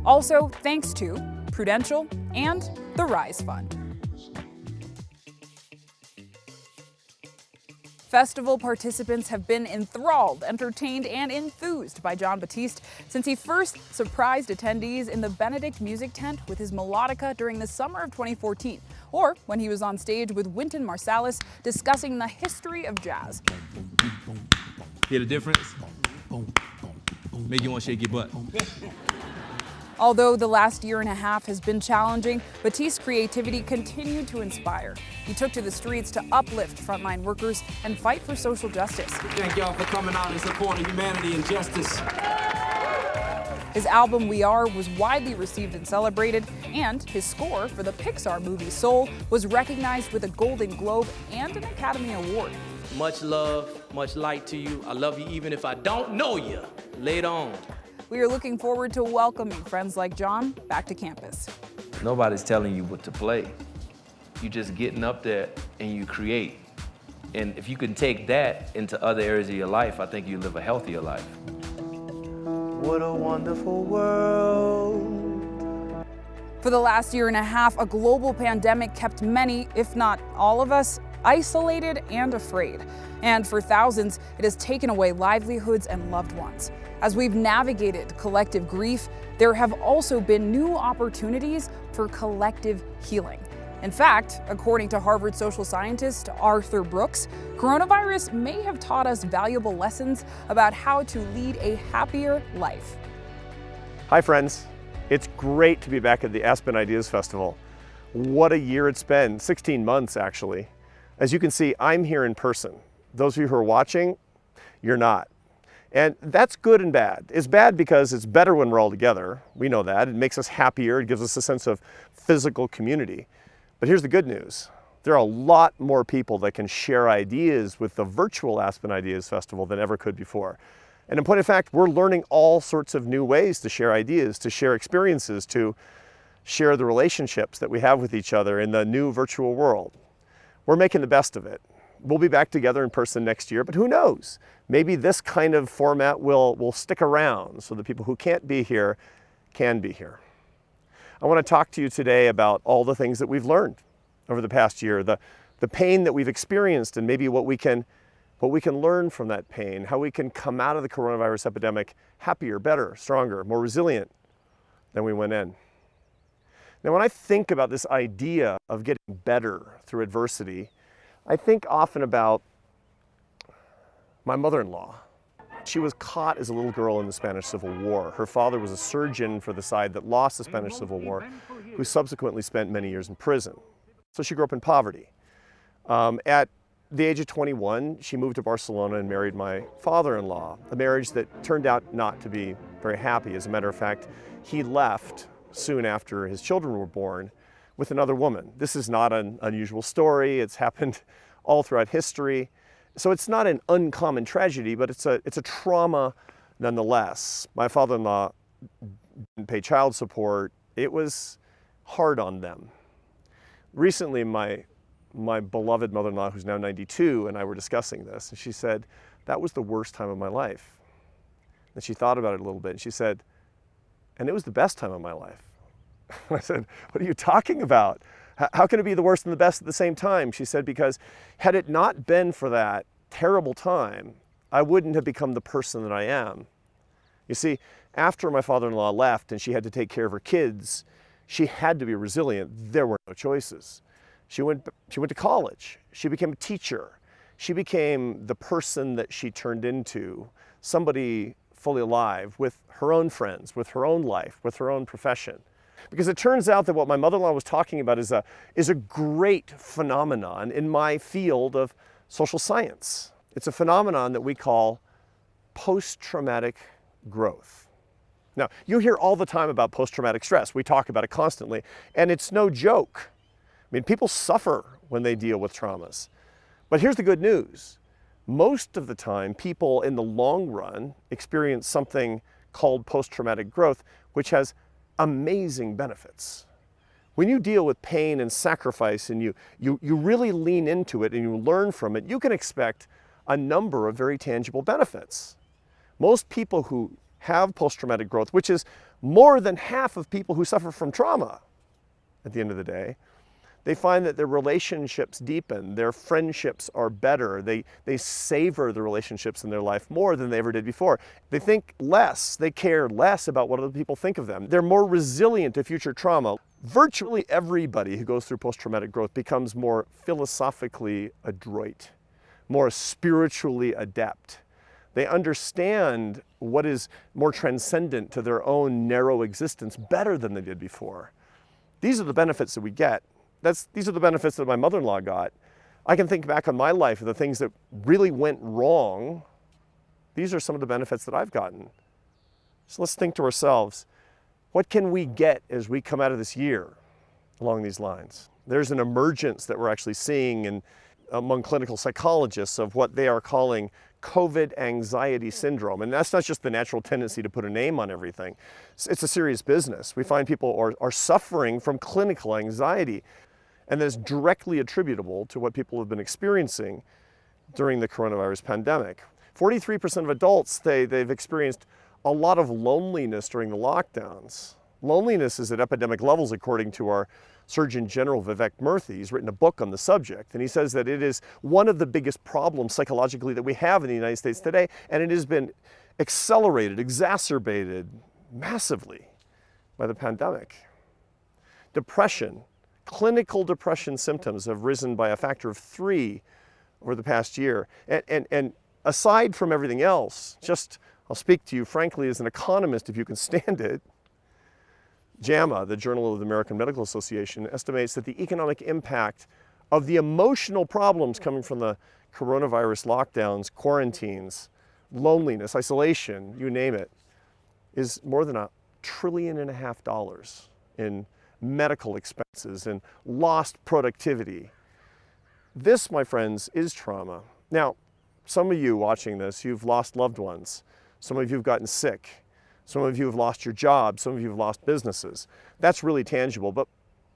S1: Also, thanks to Prudential and the Rise Fund. Festival participants have been enthralled, entertained, and enthused by Jon Batiste since he first surprised attendees in the Benedict Music Tent with his melodica during the summer of 2014, or when he was on stage with Wynton Marsalis discussing the history of jazz.
S12: Hear the difference? Make you want to shake your butt.
S1: Although the last year and a half has been challenging, Batiste's creativity continued to inspire. He took to the streets to uplift frontline workers and fight for social justice.
S12: Thank y'all for coming out in support of humanity and justice.
S1: His album We Are was widely received and celebrated, and his score for the Pixar movie Soul was recognized with a Golden Globe and an Academy Award.
S12: Much love, much light to you. I love you even if I don't know you. Later on.
S1: We are looking forward to welcoming friends like Jon back to campus.
S13: Nobody's telling you what to play. You just getting up there and you create. And if you can take that into other areas of your life, I think you live a healthier life.
S14: What a wonderful world.
S1: For the last year and a half, a global pandemic kept many, if not all of us, isolated and afraid. And for thousands, it has taken away livelihoods and loved ones. As we've navigated collective grief, there have also been new opportunities for collective healing. In fact, according to Harvard social scientist Arthur Brooks, coronavirus may have taught us valuable lessons about how to lead a happier life.
S14: Hi friends, it's great to be back at the Aspen Ideas Festival. What a year it's been, 16 months actually. As you can see, I'm here in person. Those of you who are watching, you're not. And that's good and bad. It's bad because it's better when we're all together. We know that. It makes us happier. It gives us a sense of physical community. But here's the good news. There are a lot more people that can share ideas with the virtual Aspen Ideas Festival than ever could before. And in point of fact, we're learning all sorts of new ways to share ideas, to share experiences, to share the relationships that we have with each other in the new virtual world. We're making the best of it. We'll be back together in person next year, but who knows? Maybe this kind of format will stick around so the people who can't be here can be here. I want to talk to you today about all the things that we've learned over the past year, the pain that we've experienced, and maybe what we can learn from that pain, how we can come out of the coronavirus epidemic happier, better, stronger, more resilient than we went in. Now, when I think about this idea of getting better through adversity, I think often about my mother-in-law. She was caught as a little girl in the Spanish Civil War. Her father was a surgeon for the side that lost the Spanish Civil War, who subsequently spent many years in prison. So she grew up in poverty. At the age of 21, she moved to Barcelona and married my father-in-law, a marriage that turned out not to be very happy. As a matter of fact, he left soon after his children were born with another woman. This is not an unusual story. It's happened all throughout history. So it's not an uncommon tragedy, but it's a trauma nonetheless. My father-in-law didn't pay child support. It was hard on them. Recently, my beloved mother-in-law, who's now 92, and I were discussing this, and she said, that was the worst time of my life. And she thought about it a little bit, and she said, and it was the best time of my life. I said, what are you talking about? How can it be the worst and the best at the same time? She said, because had it not been for that terrible time, I wouldn't have become the person that I am. You see, after my father-in-law left and she had to take care of her kids, she had to be resilient. There were no choices. She went to college. She became a teacher. She became the person that she turned into, somebody fully alive with her own friends, with her own life, with her own profession. Because it turns out that what my mother-in-law was talking about is a great phenomenon in my field of social science. It's a phenomenon that we call post-traumatic growth. Now, you hear all the time about post-traumatic stress. We talk about it constantly, and it's no joke. I mean, people suffer when they deal with traumas. But here's the good news. Most of the time, people in the long run experience something called post-traumatic growth, which has amazing benefits. When you deal with pain and sacrifice and you really lean into it and you learn from it, you can expect a number of very tangible benefits. Most people who have post-traumatic growth, which is more than half of people who suffer from trauma at the end of the day, they find that their relationships deepen, their friendships are better, they savor the relationships in their life more than they ever did before. They think less, they care less about what other people think of them. They're more resilient to future trauma. Virtually everybody who goes through post-traumatic growth becomes more philosophically adroit, more spiritually adept. They understand what is more transcendent to their own narrow existence better than they did before. These are the benefits that we get. These are the benefits that my mother-in-law got. I can think back on my life of the things that really went wrong. These are some of the benefits that I've gotten. So let's think to ourselves, what can we get as we come out of this year along these lines? There's an emergence that we're actually seeing among clinical psychologists of what they are calling COVID anxiety syndrome. And that's not just the natural tendency to put a name on everything. It's a serious business. We find people are suffering from clinical anxiety. And that's directly attributable to what people have been experiencing during the coronavirus pandemic. 43% of adults, they've experienced a lot of loneliness during the lockdowns. Loneliness is at epidemic levels, according to our Surgeon General Vivek Murthy. He's written a book on the subject, and he says that it is one of the biggest problems psychologically that we have in the United States today, and it has been accelerated, exacerbated massively by the pandemic. Depression, clinical depression symptoms have risen by a factor of 3 over the past year. And aside from everything else, I'll speak to you frankly as an economist, if you can stand it. JAMA, the Journal of the American Medical Association, estimates that the economic impact of the emotional problems coming from the coronavirus lockdowns, quarantines, loneliness, isolation, you name it, is more than $1.5 trillion in medical expenses and lost productivity. This, my friends, is trauma. Now, some of you watching this, you've lost loved ones. Some of you have gotten sick. Some of you have lost your job. Some of you have lost businesses. That's really tangible, but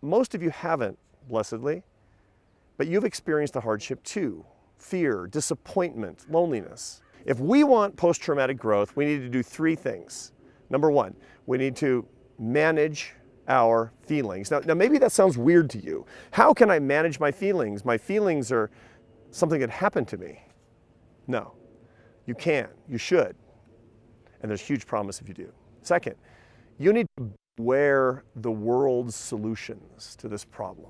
S14: most of you haven't, blessedly. But you've experienced a hardship too. Fear, disappointment, loneliness. If we want post-traumatic growth, we need to do 3 things. Number 1, we need to manage our feelings. Now maybe that sounds weird to you. How can I manage my feelings? My feelings are something that happened to me. No, you can, you should. And there's huge promise if you do. Second, you need to beware the world's solutions to this problem.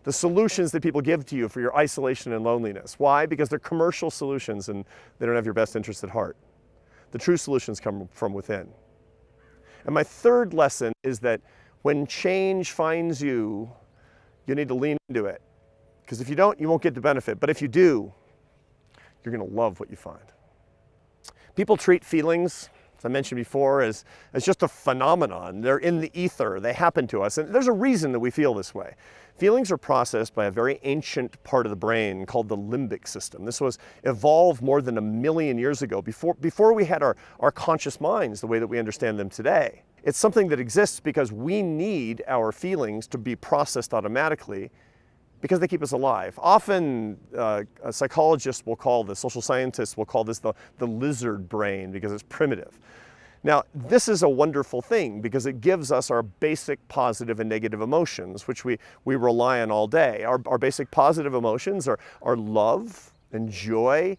S14: The solutions that people give to you for your isolation and loneliness. Why? Because they're commercial solutions and they don't have your best interests at heart. The true solutions come from within. And my third lesson is that when change finds you, you need to lean into it. Because if you don't, you won't get the benefit. But if you do, you're going to love what you find. People treat feelings, as I mentioned before, as just a phenomenon. They're in the ether. They happen to us. And there's a reason that we feel this way. Feelings are processed by a very ancient part of the brain called the limbic system. This was evolved more than 1 million years ago, before we had our conscious minds the way that we understand them today. It's something that exists because we need our feelings to be processed automatically because they keep us alive. Often psychologists will call this, social scientists will call this the lizard brain because it's primitive. Now, this is a wonderful thing because it gives us our basic positive and negative emotions, which we rely on all day. Our basic positive emotions are love and joy,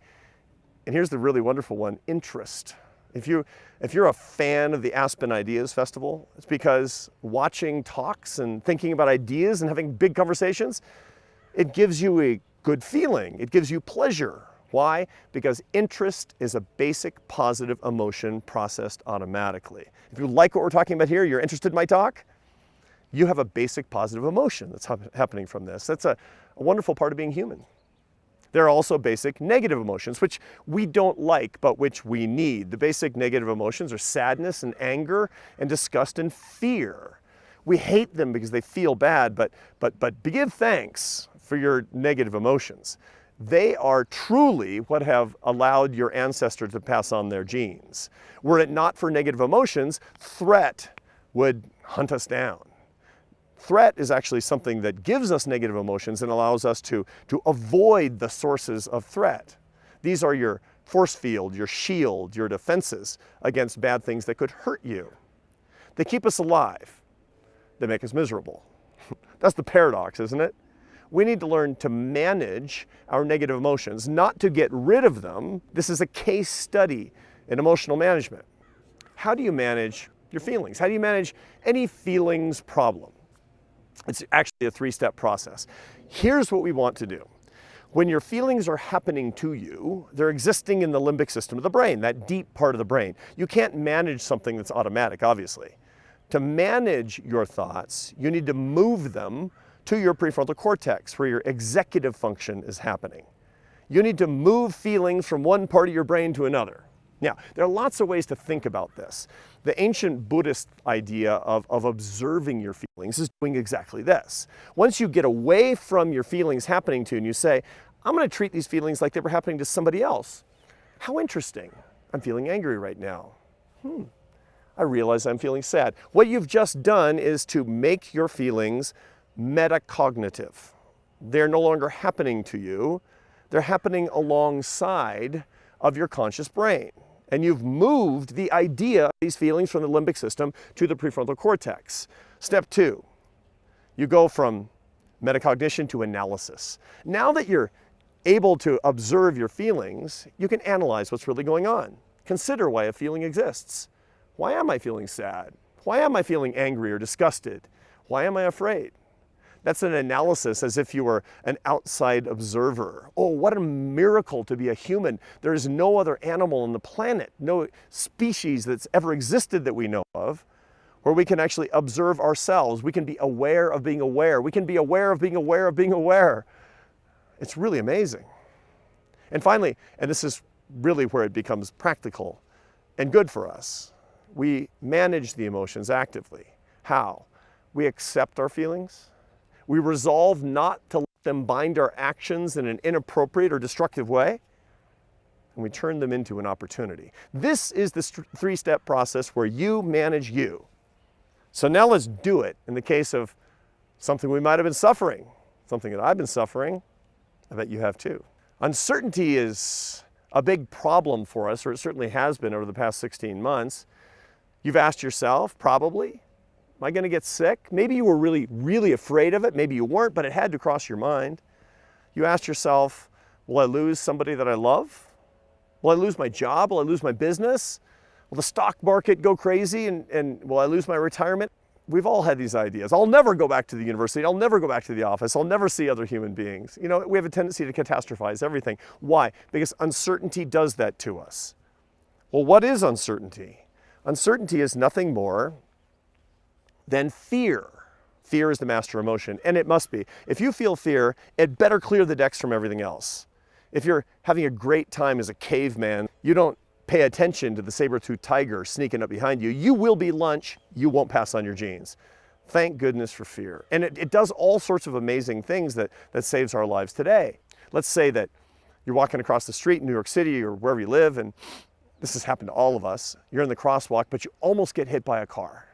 S14: and here's the really wonderful one, interest. If you're a fan of the Aspen Ideas Festival, it's because watching talks and thinking about ideas and having big conversations, it gives you a good feeling. It gives you pleasure. Why? Because interest is a basic positive emotion processed automatically. If you like what we're talking about here, you're interested in my talk, you have a basic positive emotion that's happening from this. That's a wonderful part of being human. There are also basic negative emotions, which we don't like, but which we need. The basic negative emotions are sadness and anger and disgust and fear. We hate them because they feel bad, but give thanks for your negative emotions. They are truly what have allowed your ancestors to pass on their genes. Were it not for negative emotions, threat would hunt us down. Threat is actually something that gives us negative emotions and allows us to avoid the sources of threat. These are your force field, your shield, your defenses against bad things that could hurt you. They keep us alive. They make us miserable. That's the paradox, isn't it? We need to learn to manage our negative emotions, not to get rid of them. This is a case study in emotional management. How do you manage your feelings? How do you manage any feelings problem? It's actually a 3-step process. Here's what we want to do. When your feelings are happening to you, they're existing in the limbic system of the brain, that deep part of the brain. You can't manage something that's automatic, obviously. To manage your thoughts, you need to move them to your prefrontal cortex, where your executive function is happening. You need to move feelings from one part of your brain to another. Now, there are lots of ways to think about this. The ancient Buddhist idea of observing your feelings is doing exactly this. Once you get away from your feelings happening to you and you say, I'm going to treat these feelings like they were happening to somebody else. How interesting. I'm feeling angry right now. I realize I'm feeling sad. What you've just done is to make your feelings metacognitive. They're no longer happening to you. They're happening alongside of your conscious brain. And you've moved the idea of these feelings from the limbic system to the prefrontal cortex. Step 2, you go from metacognition to analysis. Now that you're able to observe your feelings, you can analyze what's really going on. Consider why a feeling exists. Why am I feeling sad? Why am I feeling angry or disgusted? Why am I afraid? That's an analysis as if you were an outside observer. Oh, what a miracle to be a human. There is no other animal on the planet, no species that's ever existed that we know of, where we can actually observe ourselves. We can be aware of being aware. We can be aware of being aware of being aware. It's really amazing. And finally, and this is really where it becomes practical and good for us, we manage the emotions actively. How? We accept our feelings. We resolve not to let them bind our actions in an inappropriate or destructive way, and we turn them into an opportunity. This is the three-step process where you manage you. So now let's do it in the case of something we might have been suffering, something that I've been suffering. I bet you have too. Uncertainty is a big problem for us, or it certainly has been over the past 16 months. You've asked yourself, probably, am I going to get sick? Maybe you were really, really afraid of it. Maybe you weren't, but it had to cross your mind. You asked yourself, will I lose somebody that I love? Will I lose my job? Will I lose my business? Will the stock market go crazy and will I lose my retirement? We've all had these ideas. I'll never go back to the university. I'll never go back to the office. I'll never see other human beings. You know, we have a tendency to catastrophize everything. Why? Because uncertainty does that to us. Well, what is uncertainty? Uncertainty is nothing more than fear. Fear is the master emotion, and it must be. If you feel fear, it better clear the decks from everything else. If you're having a great time as a caveman, you don't pay attention to the saber-toothed tiger sneaking up behind you, you will be lunch, you won't pass on your genes. Thank goodness for fear. And it does all sorts of amazing things that saves our lives today. Let's say that you're walking across the street in New York City or wherever you live, and this has happened to all of us. You're in the crosswalk, but you almost get hit by a car.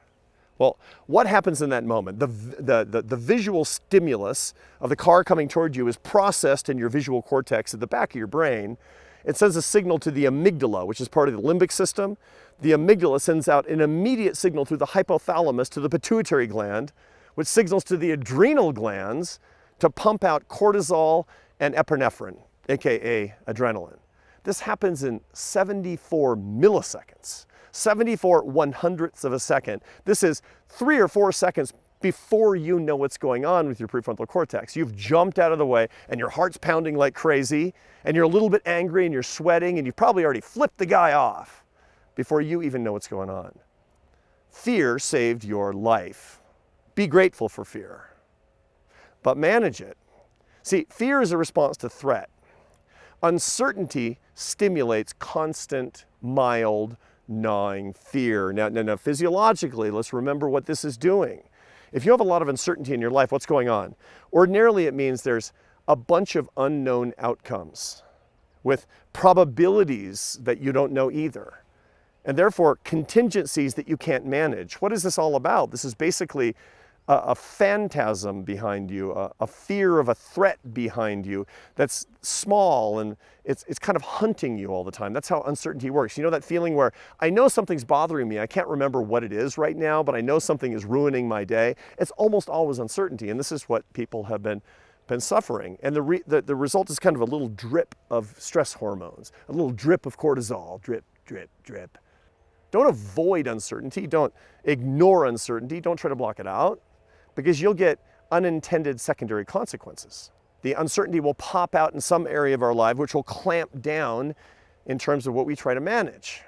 S14: Well, what happens in that moment? The visual stimulus of the car coming toward you is processed in your visual cortex at the back of your brain. It sends a signal to the amygdala, which is part of the limbic system. The amygdala sends out an immediate signal through the hypothalamus to the pituitary gland, which signals to the adrenal glands to pump out cortisol and epinephrine, aka adrenaline. This happens in 74 milliseconds. 74 100ths of a second. This is 3 or 4 seconds before you know what's going on with your prefrontal cortex. You've jumped out of the way and your heart's pounding like crazy and you're a little bit angry and you're sweating and you've probably already flipped the guy off before you even know what's going on. Fear saved your life. Be grateful for fear, but manage it. See, fear is a response to threat. Uncertainty stimulates constant, mild, gnawing fear. Now, physiologically, let's remember what this is doing. If you have a lot of uncertainty in your life, what's going on? Ordinarily, it means there's a bunch of unknown outcomes with probabilities that you don't know either, and therefore contingencies that you can't manage. What is this all about? This is basically a phantasm behind you, a fear of a threat behind you that's small and it's kind of hunting you all the time. That's how uncertainty works. You know that feeling where I know something's bothering me, I can't remember what it is right now, but I know something is ruining my day. It's almost always uncertainty, and this is what people have been suffering. And the result is kind of a little drip of stress hormones, a little drip of cortisol, drip, drip, drip. Don't avoid uncertainty, don't ignore uncertainty, don't try to block it out, because you'll get unintended secondary consequences. The uncertainty will pop out in some area of our life, which will clamp down in terms of what we try to manage.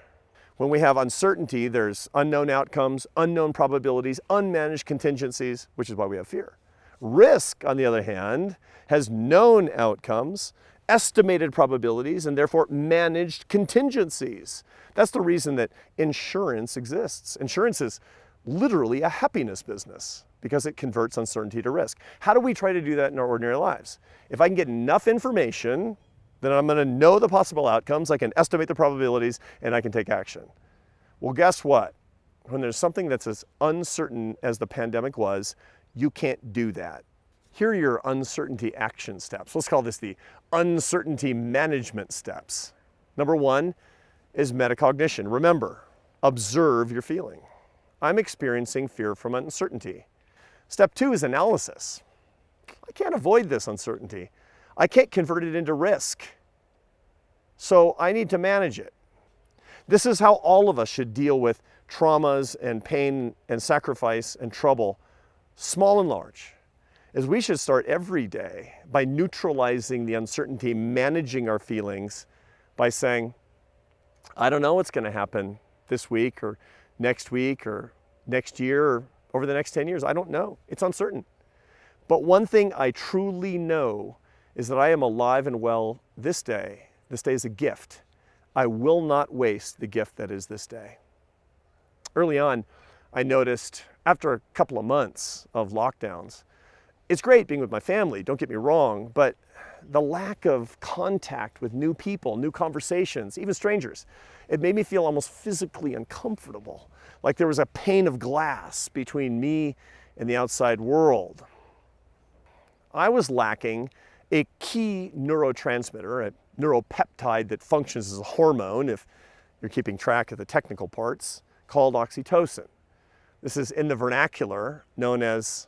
S14: When we have uncertainty, there's unknown outcomes, unknown probabilities, unmanaged contingencies, which is why we have fear. Risk, on the other hand, has known outcomes, estimated probabilities, and therefore managed contingencies. That's the reason that insurance exists. Insurance is literally a happiness business because it converts uncertainty to risk. How do we try to do that in our ordinary lives? If I can get enough information, then I'm going to know the possible outcomes, I can estimate the probabilities, and I can take action. Well, guess what? When there's something that's as uncertain as the pandemic was, you can't do that. Here are your uncertainty action steps. Let's call this the uncertainty management steps. Number one, is metacognition. Remember, observe your feeling. I'm experiencing fear from uncertainty. Step 2 is analysis. I can't avoid this uncertainty. I can't convert it into risk. So I need to manage it. This is how all of us should deal with traumas and pain and sacrifice and trouble, small and large, is we should start every day by neutralizing the uncertainty, managing our feelings by saying, I don't know what's going to happen this week or next year or over the next 10 years. I don't know. It's uncertain. But one thing I truly know is that I am alive and well this day. This day is a gift. I will not waste the gift that is this day. Early on, I noticed after a couple of months of lockdowns, it's great being with my family, don't get me wrong, but the lack of contact with new people, new conversations, even strangers, it made me feel almost physically uncomfortable, like there was a pane of glass between me and the outside world. I was lacking a key neurotransmitter, a neuropeptide that functions as a hormone, if you're keeping track of the technical parts, called oxytocin. This is in the vernacular known as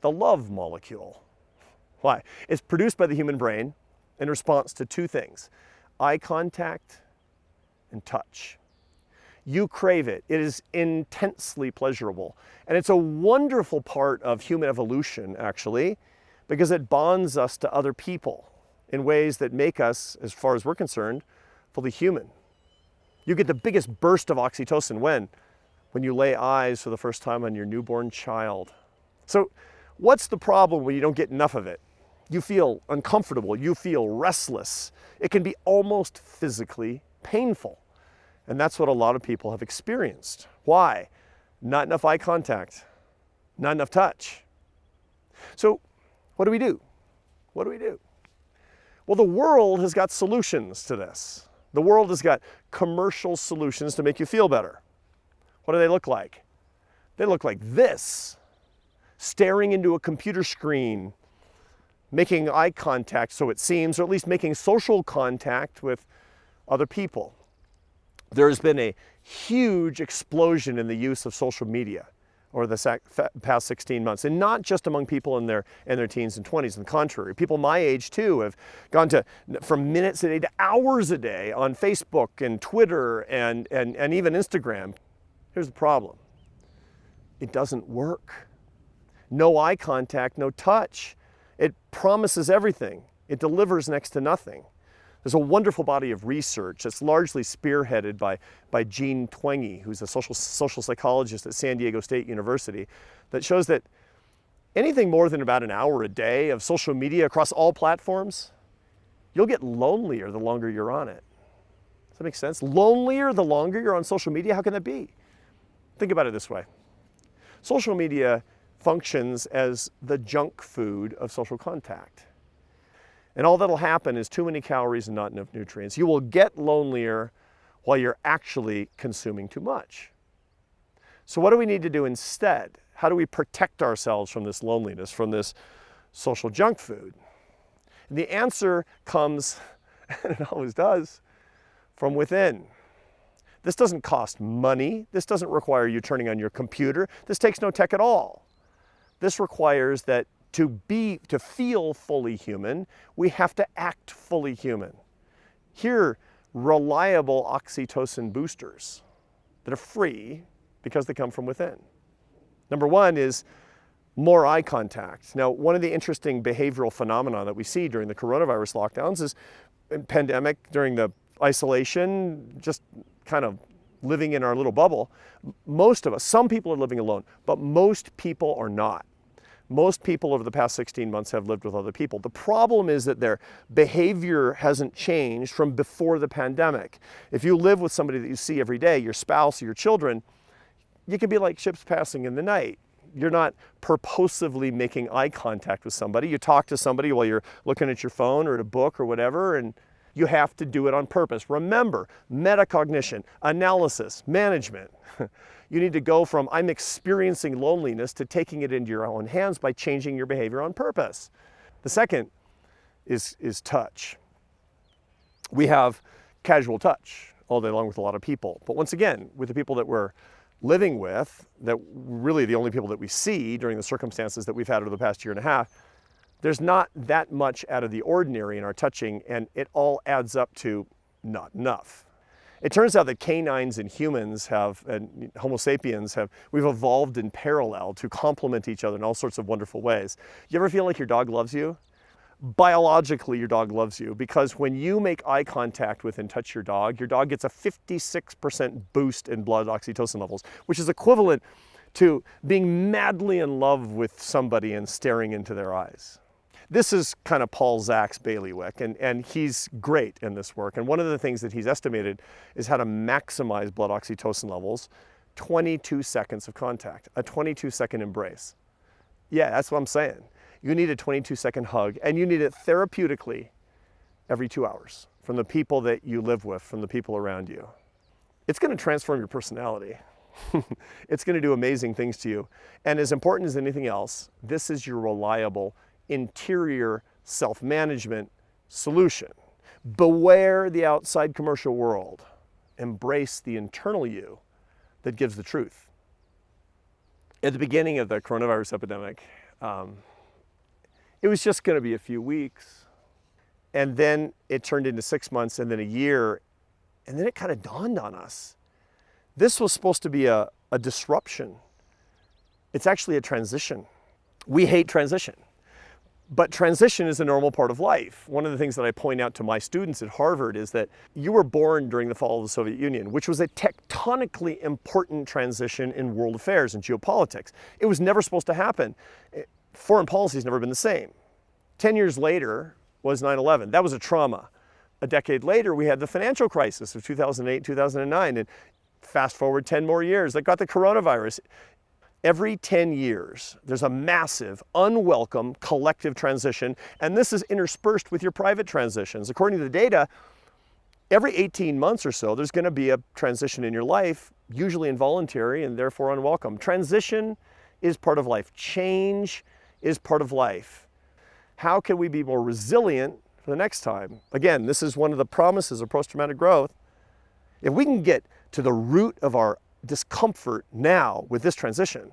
S14: the love molecule. Why? It's produced by the human brain in response to two things: eye contact and touch. You crave it. It is intensely pleasurable. And it's a wonderful part of human evolution, actually, because it bonds us to other people in ways that make us, as far as we're concerned, fully human. You get the biggest burst of oxytocin when you lay eyes for the first time on your newborn child. So what's the problem when you don't get enough of it? You feel uncomfortable, you feel restless. It can be almost physically painful. And that's what a lot of people have experienced. Why? Not enough eye contact, not enough touch. So what do we do? What do we do? Well, the world has got solutions to this. The world has got commercial solutions to make you feel better. What do they look like? They look like this: staring into a computer screen, making eye contact, so it seems, or at least making social contact with other people. There's been a huge explosion in the use of social media over the past 16 months, and not just among people in their teens and 20s. On the contrary, people my age too have gone from minutes a day to hours a day on Facebook and Twitter and even Instagram. Here's the problem: it doesn't work. No eye contact, no touch. It promises everything. It delivers next to nothing. There's a wonderful body of research that's largely spearheaded by Jean Twenge, who's a social psychologist at San Diego State University, that shows that anything more than about an hour a day of social media across all platforms, you'll get lonelier the longer you're on it. Does that make sense? Lonelier the longer you're on social media? How can that be? Think about it this way. Social media functions as the junk food of social contact. And all that'll happen is too many calories and not enough nutrients. You will get lonelier while you're actually consuming too much. So what do we need to do instead? How do we protect ourselves from this loneliness, from this social junk food? And the answer comes, and it always does, from within. This doesn't cost money. This doesn't require you turning on your computer. This takes no tech at all. This requires that to feel fully human, we have to act fully human. Here are reliable oxytocin boosters that are free because they come from within. Number one is more eye contact. Now, one of the interesting behavioral phenomena that we see during the coronavirus lockdowns is pandemic, during the isolation, just kind of living in our little bubble. Most of us, some people are living alone, but most people are not. Most people over the past 16 months have lived with other people. The problem is that their behavior hasn't changed from before the pandemic. If you live with somebody that you see every day, your spouse or your children, you can be like ships passing in the night. You're not purposively making eye contact with somebody. You talk to somebody while you're looking at your phone or at a book or whatever, and you have to do it on purpose. Remember, metacognition, analysis, management. You need to go from I'm experiencing loneliness to taking it into your own hands by changing your behavior on purpose. The second is touch. We have casual touch. all day long with a lot of people. But once again, with the people that we're living with, that really the only people that we see during the circumstances that we've had over the past year and a half, there's not that much out of the ordinary in our touching, and it all adds up to not enough. It turns out that canines and humans have, and Homo sapiens have, we've evolved in parallel to complement each other in all sorts of wonderful ways. You ever feel like your dog loves you? Biologically, your dog loves you, because when you make eye contact with and touch your dog gets a 56% boost in blood oxytocin levels, which is equivalent to being madly in love with somebody and staring into their eyes. This is kind of Paul Zach's bailiwick, and he's great in this work. And one of the things that he's estimated is how to maximize blood oxytocin levels, 22 seconds of contact, a 22-second embrace. Yeah, that's what I'm saying. You need a 22-second hug, and you need it therapeutically every 2 hours from the people that you live with, from the people around you. It's going to transform your personality. It's going to do amazing things to you. And as important as anything else, this is your reliable interior self-management solution. Beware the outside commercial world. Embrace the internal you that gives the truth. At the beginning of the coronavirus epidemic, it was just going to be a few weeks. And then it turned into 6 months and then a year. And then it kind of dawned on us. This was supposed to be a disruption. It's actually a transition. We hate transition. But transition is a normal part of life. One of the things that I point out to my students at Harvard is that you were born during the fall of the Soviet Union, which was a tectonically important transition in world affairs and geopolitics. It was never supposed to happen. Foreign policy has never been the same. 10 years later was 9/11. That was a trauma. A decade later, we had the financial crisis of 2008, 2009, and fast forward 10 more years, that got the coronavirus. Every 10 years, there's a massive, unwelcome collective transition, and this is interspersed with your private transitions. According to the data, every 18 months or so, there's going to be a transition in your life, usually involuntary and therefore unwelcome. Transition is part of life. Change is part of life. How can we be more resilient for the next time? Again, this is one of the promises of post-traumatic growth. If we can get to the root of our discomfort now with this transition,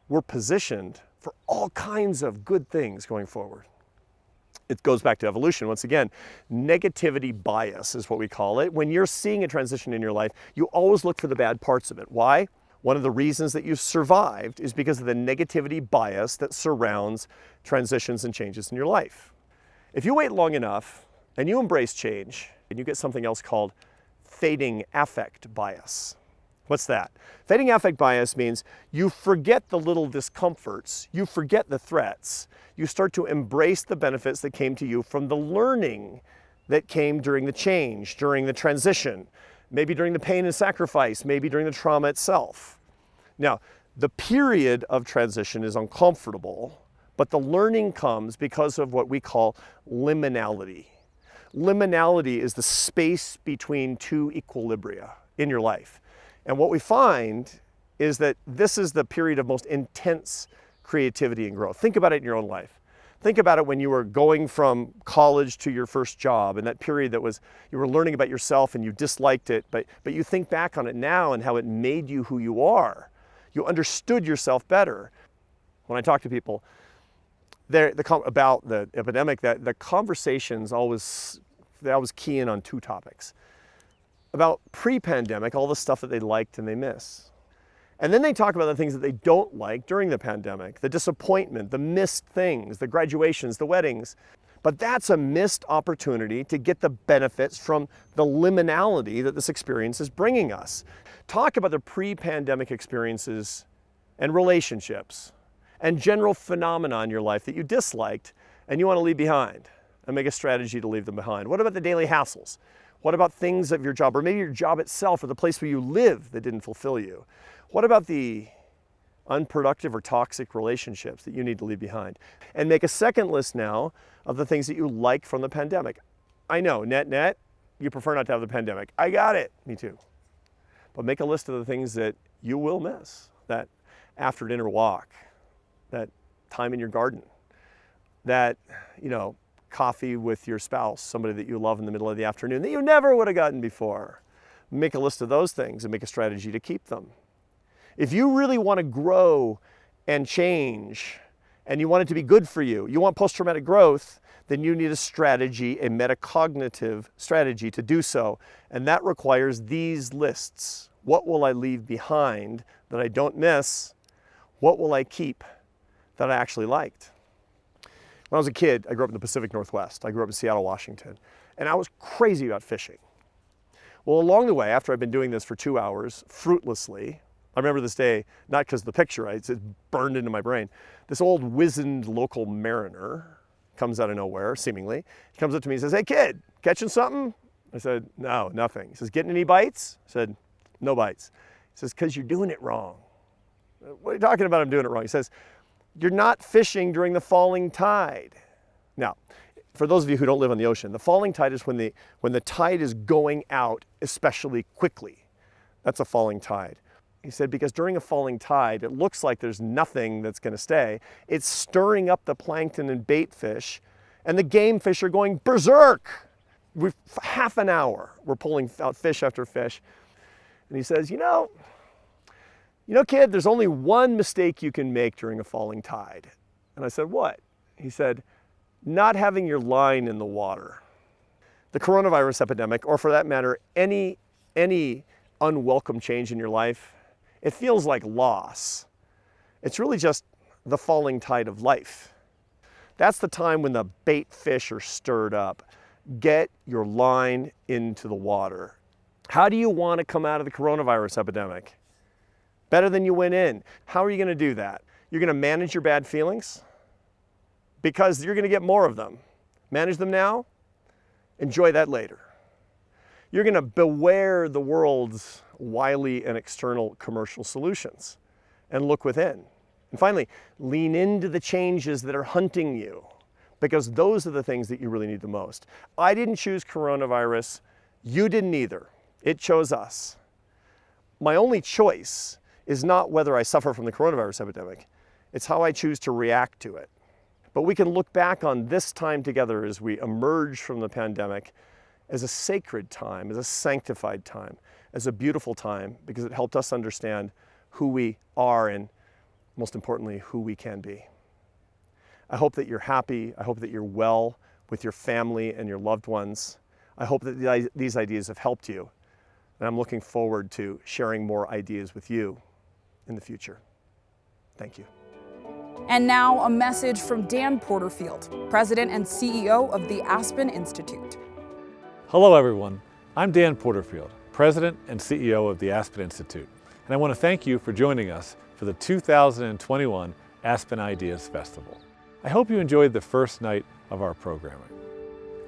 S14: we're positioned for all kinds of good things going forward. It goes back to evolution. Once again, negativity bias is what we call it. When you're seeing a transition in your life, you always look for the bad parts of it. Why? One of the reasons that you've survived is because of the negativity bias that surrounds transitions and changes in your life. If you wait long enough and you embrace change, and you get something else called fading affect bias. What's that? Fading affect bias means you forget the little discomforts, you forget the threats, you start to embrace the benefits that came to you from the learning that came during the change, during the transition, maybe during the pain and sacrifice, maybe during the trauma itself. Now, the period of transition is uncomfortable, but the learning comes because of what we call liminality. Liminality is the space between two equilibria in your life. And what we find is that this is the period of most intense creativity and growth. Think about it in your own life. Think about it when you were going from college to your first job, and that period that was, you were learning about yourself and you disliked it, but you think back on it now and how it made you who you are. You understood yourself better. When I talk to people about the epidemic, that the conversations they always key in on two topics. About pre-pandemic, all the stuff that they liked and they miss. And then they talk about the things that they don't like during the pandemic, the disappointment, the missed things, the graduations, the weddings. But that's a missed opportunity to get the benefits from the liminality that this experience is bringing us. Talk about the pre-pandemic experiences and relationships and general phenomena in your life that you disliked and you want to leave behind, and make a strategy to leave them behind. What about the daily hassles? What about things of your job, or maybe your job itself, or the place where you live that didn't fulfill you? What about the unproductive or toxic relationships that you need to leave behind? And make a second list now of the things that you like from the pandemic. I know, net, you prefer not to have the pandemic. I got it, me too. But make a list of the things that you will miss. That after dinner walk, that time in your garden, that, coffee with your spouse, somebody that you love in the middle of the afternoon that you never would have gotten before. make a list of those things and make a strategy to keep them. If you really want to grow and change, and you want it to be good for you, you want post-traumatic growth, then you need a strategy, a metacognitive strategy to do so. And that requires these lists. What will I leave behind that I don't miss? What will I keep that I actually liked? When I was a kid, I grew up in the Pacific Northwest. I grew up in Seattle, Washington, and I was crazy about fishing. Well, along the way, after I've been doing this for 2 hours, fruitlessly, I remember this day, not because of the picture, it's burned into my brain. This old wizened local mariner comes out of nowhere, seemingly. He comes up to me and says, "Hey kid, catching something?" I said, "No, nothing." He says, "Getting any bites?" I said, "No bites." He says, "Because you're doing it wrong." "What are you talking about I'm doing it wrong?" He says, "You're not fishing during the falling tide." Now, for those of you who don't live on the ocean, the falling tide is when the tide is going out especially quickly. That's a falling tide. He said, because during a falling tide, it looks like there's nothing that's going to stay. It's stirring up the plankton and bait fish, and the game fish are going berserk. We've half an hour, we're pulling out fish after fish. And he says, you know, kid, there's only one mistake you can make during a falling tide. And I said, what? He said, not having your line in the water. The coronavirus epidemic, or for that matter, any unwelcome change in your life, it feels like loss. It's really just the falling tide of life. That's the time when the bait fish are stirred up. Get your line into the water. How do you want to come out of the coronavirus epidemic? Better than you went in. How are you going to do that? You're going to manage your bad feelings? Because you're going to get more of them. Manage them now, enjoy that later. You're going to beware the world's wily and external commercial solutions and look within. And finally, lean into the changes that are hunting you, because those are the things that you really need the most. I didn't choose coronavirus. You didn't either. It chose us. My only choice is not whether I suffer from the coronavirus epidemic. It's how I choose to react to it. But we can look back on this time together as we emerge from the pandemic as a sacred time, as a sanctified time, as a beautiful time, because it helped us understand who we are and, most importantly, who we can be. I hope that you're happy. I hope that you're well with your family and your loved ones. I hope that these ideas have helped you. And I'm looking forward to sharing more ideas with you in the future. Thank you.
S1: And now a message from Dan Porterfield, President and CEO of the Aspen Institute.
S15: Hello, everyone. I'm Dan Porterfield, President and CEO of the Aspen Institute, and I want to thank you for joining us for the 2021 Aspen Ideas Festival. I hope you enjoyed the first night of our programming.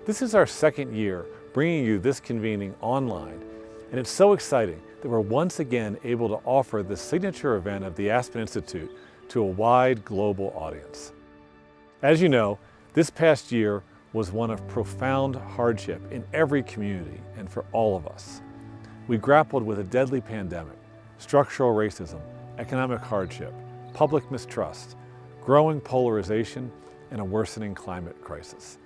S15: This is our second year bringing you this convening online, and it's so exciting that we're once again able to offer the signature event of the Aspen Institute to a wide global audience. As you know, this past year was one of profound hardship in every community and for all of us. We grappled with a deadly pandemic, structural racism, economic hardship, public mistrust, growing polarization, and a worsening climate crisis.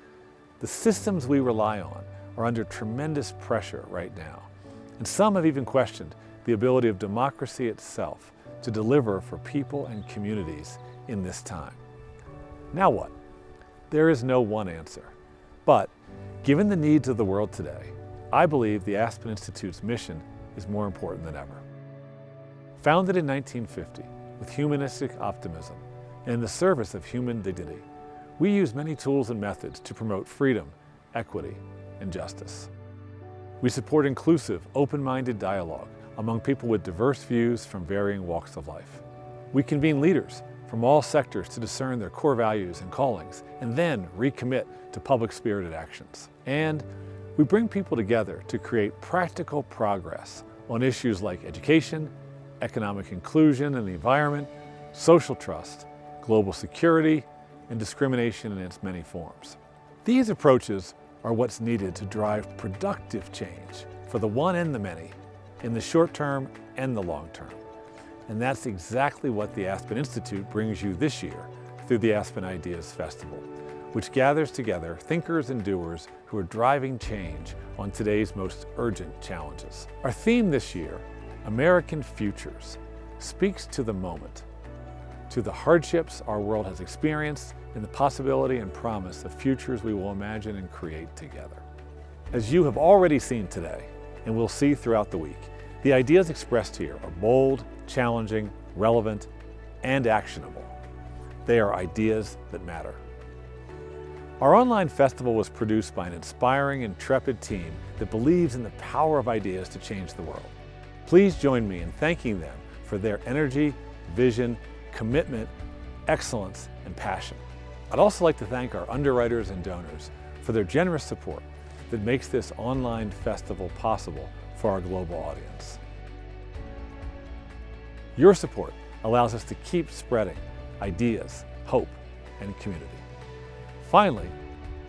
S15: The systems we rely on are under tremendous pressure right now, and some have even questioned the ability of democracy itself to deliver for people and communities in this time. Now what? There is no one answer. But given the needs of the world today, I believe the Aspen Institute's mission is more important than ever. Founded in 1950 with humanistic optimism and in the service of human dignity, we use many tools and methods to promote freedom, equity, and justice. We support inclusive, open-minded dialogue among people with diverse views from varying walks of life. We convene leaders from all sectors to discern their core values and callings, and then recommit to public-spirited actions. And we bring people together to create practical progress on issues like education, economic inclusion and the environment, social trust, global security, and discrimination in its many forms. These approaches are what's needed to drive productive change for the one and the many, in the short term and the long term. And that's exactly what the Aspen Institute brings you this year through the Aspen Ideas Festival. which gathers together thinkers and doers who are driving change on today's most urgent challenges. Our theme this year, American Futures, speaks to the moment, to the hardships our world has experienced, and the possibility and promise of futures we will imagine and create together. As you have already seen today, and will see throughout the week, the ideas expressed here are bold, challenging, relevant, and actionable. They are ideas that matter. Our online festival was produced by an inspiring, intrepid team that believes in the power of ideas to change the world. Please join me in thanking them for their energy, vision, commitment, excellence, and passion. I'd also like to thank our underwriters and donors for their generous support that makes this online festival possible for our global audience. Your support allows us to keep spreading ideas, hope, and community. Finally,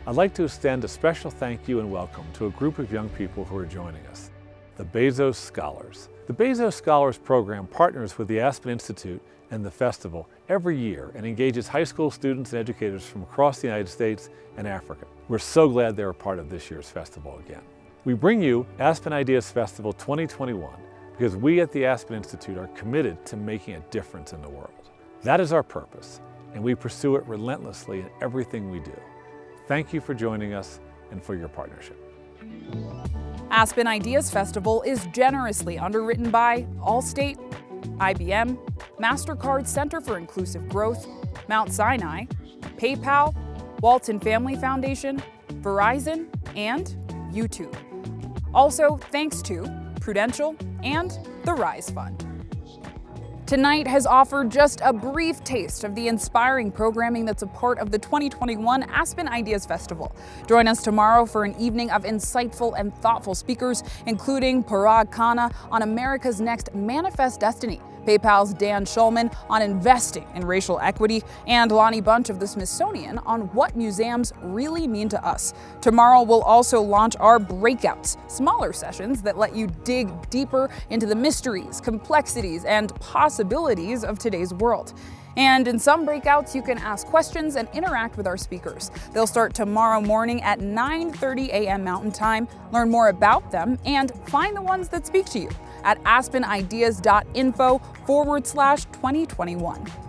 S15: I'd like to extend a special thank you and welcome to a group of young people who are joining us, the Bezos Scholars. The Bezos Scholars program partners with the Aspen Institute and the festival every year and engages high school students and educators from across the United States and Africa. We're so glad they're a part of this year's festival again. We bring you Aspen Ideas Festival 2021 because we at the Aspen Institute are committed to making a difference in the world. That is our purpose, and we pursue it relentlessly in everything we do. Thank you for joining us and for your partnership.
S1: Aspen Ideas Festival is generously underwritten by Allstate, IBM, MasterCard Center for Inclusive Growth, Mount Sinai, PayPal, Walton Family Foundation, Verizon, and YouTube. Also, thanks to Prudential and the Rise Fund. Tonight has offered just a brief taste of the inspiring programming that's a part of the 2021 Aspen Ideas Festival. Join us tomorrow for an evening of insightful and thoughtful speakers, including Parag Khanna on America's Next Manifest Destiny, PayPal's Dan Schulman on investing in racial equity, and Lonnie Bunch of the Smithsonian on what museums really mean to us. Tomorrow we'll also launch our breakouts, smaller sessions that let you dig deeper into the mysteries, complexities, and possibilities of today's world. And in some breakouts, you can ask questions and interact with our speakers. They'll start tomorrow morning at 9:30 a.m. Mountain Time. Learn more about them and find the ones that speak to you at aspenideas.info/2021.